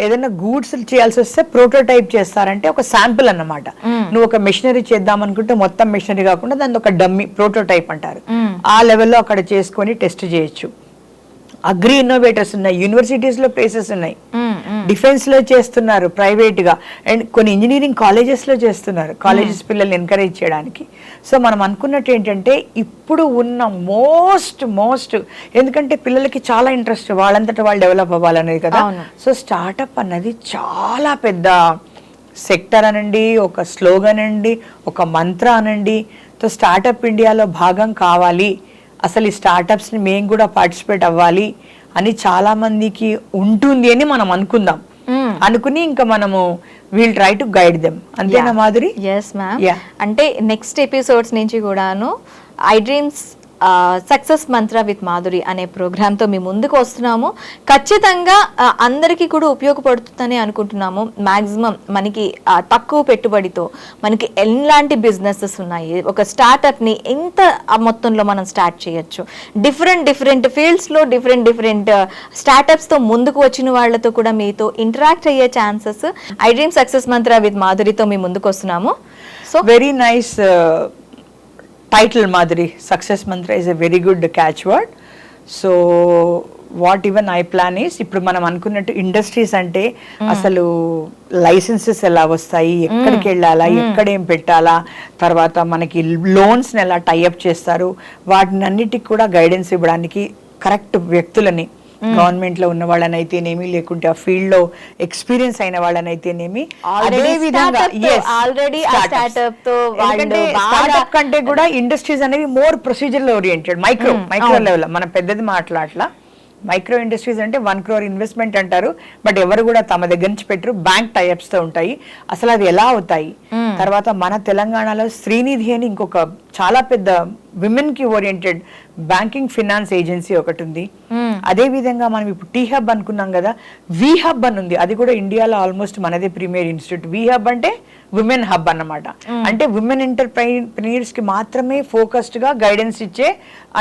ఏదైనా గూడ్స్ చేయాల్సి వస్తే ప్రోటోటైప్ చేస్తారంటే ఒక శాంపుల్ అన్నమాట. నువ్వు ఒక మెషినరీ చేద్దాం అనుకుంటే మొత్తం మెషినరీ కాకుండా దాన్ని ఒక డమ్మీ ప్రోటోటైప్ అంటారు, ఆ లెవెల్లో అక్కడ చేసుకొని టెస్ట్ చేయొచ్చు. అగ్రి ఇన్నోవేటర్స్ ఉన్నాయి, యూనివర్సిటీస్ లో ప్లేసెస్ ఉన్నాయి, డిఫెన్స్ లో చేస్తున్నారు ప్రైవేట్ గా, అండ్ కొన్ని ఇంజనీరింగ్ కాలేజెస్ లో చేస్తున్నారు, కాలేజెస్ పిల్లల్ని ఎంకరేజ్ చేయడానికి. సో మనం అనుకున్నట్టు ఏంటంటే ఇప్పుడు ఉన్న మోస్ట్ ఎందుకంటే పిల్లలకి చాలా ఇంట్రెస్ట్ వాళ్ళంతటా వాళ్ళు డెవలప్ అవ్వాలనేది కదా. సో స్టార్టప్ అన్నది చాలా పెద్ద సెక్టర్ అనండి, ఒక స్లోగన్ అండి, ఒక మంత్ర అనండి. సో స్టార్టప్ ఇండియాలో భాగం కావాలి, అసలు ఈ స్టార్టప్స్ని మేము కూడా పార్టిసిపేట్ అవ్వాలి అని చాలా మందికి ఉంటుంది అని మనం అనుకుందాం. అనుకుని ఇంకా మనము will try to guide them. అంతేనా మాధురి? yes ma'am. అంటే నెక్స్ట్ ఎపిసోడ్స్ నుంచి కూడాను I dreams success Mantra with Madhuri అనే ప్రోగ్రామ్తో మీ ముందుకు వస్తున్నాము. ఖచ్చితంగా అందరికీ కూడా ఉపయోగపడుతుందని అనుకుంటున్నాము. మ్యాక్సిమం మనకి తక్కువ పెట్టుబడితో మనకి ఎలాంటి బిజినెసెస్ ఉన్నాయి, ఒక స్టార్టప్ని ఎంత మొత్తంలో మనం స్టార్ట్ చేయొచ్చు, డిఫరెంట్ ఫీల్డ్స్లో డిఫరెంట్ స్టార్టప్స్తో ముందుకు వచ్చిన వాళ్ళతో కూడా మీతో ఇంటరాక్ట్ అయ్యే chances I dream success Mantra with మాధురితో మీ ముందుకు వస్తున్నాము. So very nice title Madhuri. Success mantra is a very good catchword. So what even I plan is ఇప్పుడు మనం అనుకున్నట్టు ఇండస్ట్రీస్ అంటే అసలు లైసెన్సెస్ ఎలా వస్తాయి, ఎక్కడికి వెళ్ళాలా, ఎక్కడేం పెట్టాలా, తర్వాత మనకి లోన్స్ ఎలా టైఅప్ చేస్తారు, వాటిని అన్నిటికి కూడా గైడెన్స్ ఇవ్వడానికి కరెక్ట్ వ్యక్తులని, గవర్నమెంట్ లో ఉన్న వాళ్ళనైతేనేమి, లేకుంటే ఆ ఫీల్డ్ లో ఎక్స్పీరియన్స్ అయిన వాళ్ళనైతేనేమి, అదే విధంగా స్టార్ట్అప్ కంటే కూడా ఇండస్ట్రీస్ అనేవి more procedure oriented, micro level. మనం పెద్దది మాట్లాడలా, మైక్రో ఇండస్ట్రీస్ అంటే 1 crore ఇన్వెస్ట్మెంట్ అంటారు, బట్ ఎవరు కూడా తమ దగ్గర నుంచి పెట్టరు, బ్యాంక్ టైఅప్స్ తో ఉంటాయి. అసలు అది ఎలా అవుతాయి? తర్వాత మన తెలంగాణలో శ్రీనిధి అని ఇంకొక చాలా పెద్ద విమెన్ కి ఓరియంటెడ్ బ్యాంకింగ్ ఫినాన్స్ ఏజెన్సీ ఒకటి ఉంది. అదే విధంగా మనం ఇప్పుడు టీ హబ్ అనుకున్నాం కదా, వి హబ్ అని ఉంది, అది కూడా ఇండియాలో ఆల్మోస్ట్ మనదే ప్రీమియర్ ఇన్స్టిట్యూట్. వి హబ్ అంటే విమెన్ హబ్ అన్నమాట, అంటే విమెన్ ఎంటర్ప్రైనర్స్ కి మాత్రమే ఫోకస్డ్ గా గైడెన్స్ ఇచ్చే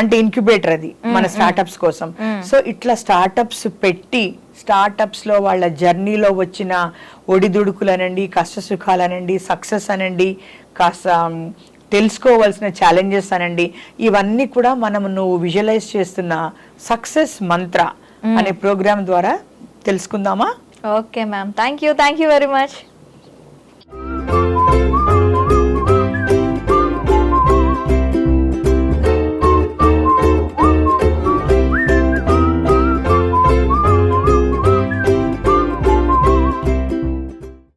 అంటే ఇంక్యుబేటర్ అది మన స్టార్టప్స్ కోసం. సో ఇట్లా స్టార్టప్స్ పెట్టి స్టార్టప్స్ లో వాళ్ళ జర్నీలో వచ్చిన ఒడిదుడుకులనండి, కష్ట సుఖాలనండి, సక్సెస్ అనండి, కాస్త తెలుసుకోవాల్సిన ఛాలెంజెస్ అనండి, ఇవన్నీ కూడా మనం నువ్వు విజువలైజ్ చేస్తున్న సక్సెస్ మంత్ర అనే ప్రోగ్రామ్ ద్వారా తెలుసుకుందామా? Okay ma'am, thank you very much.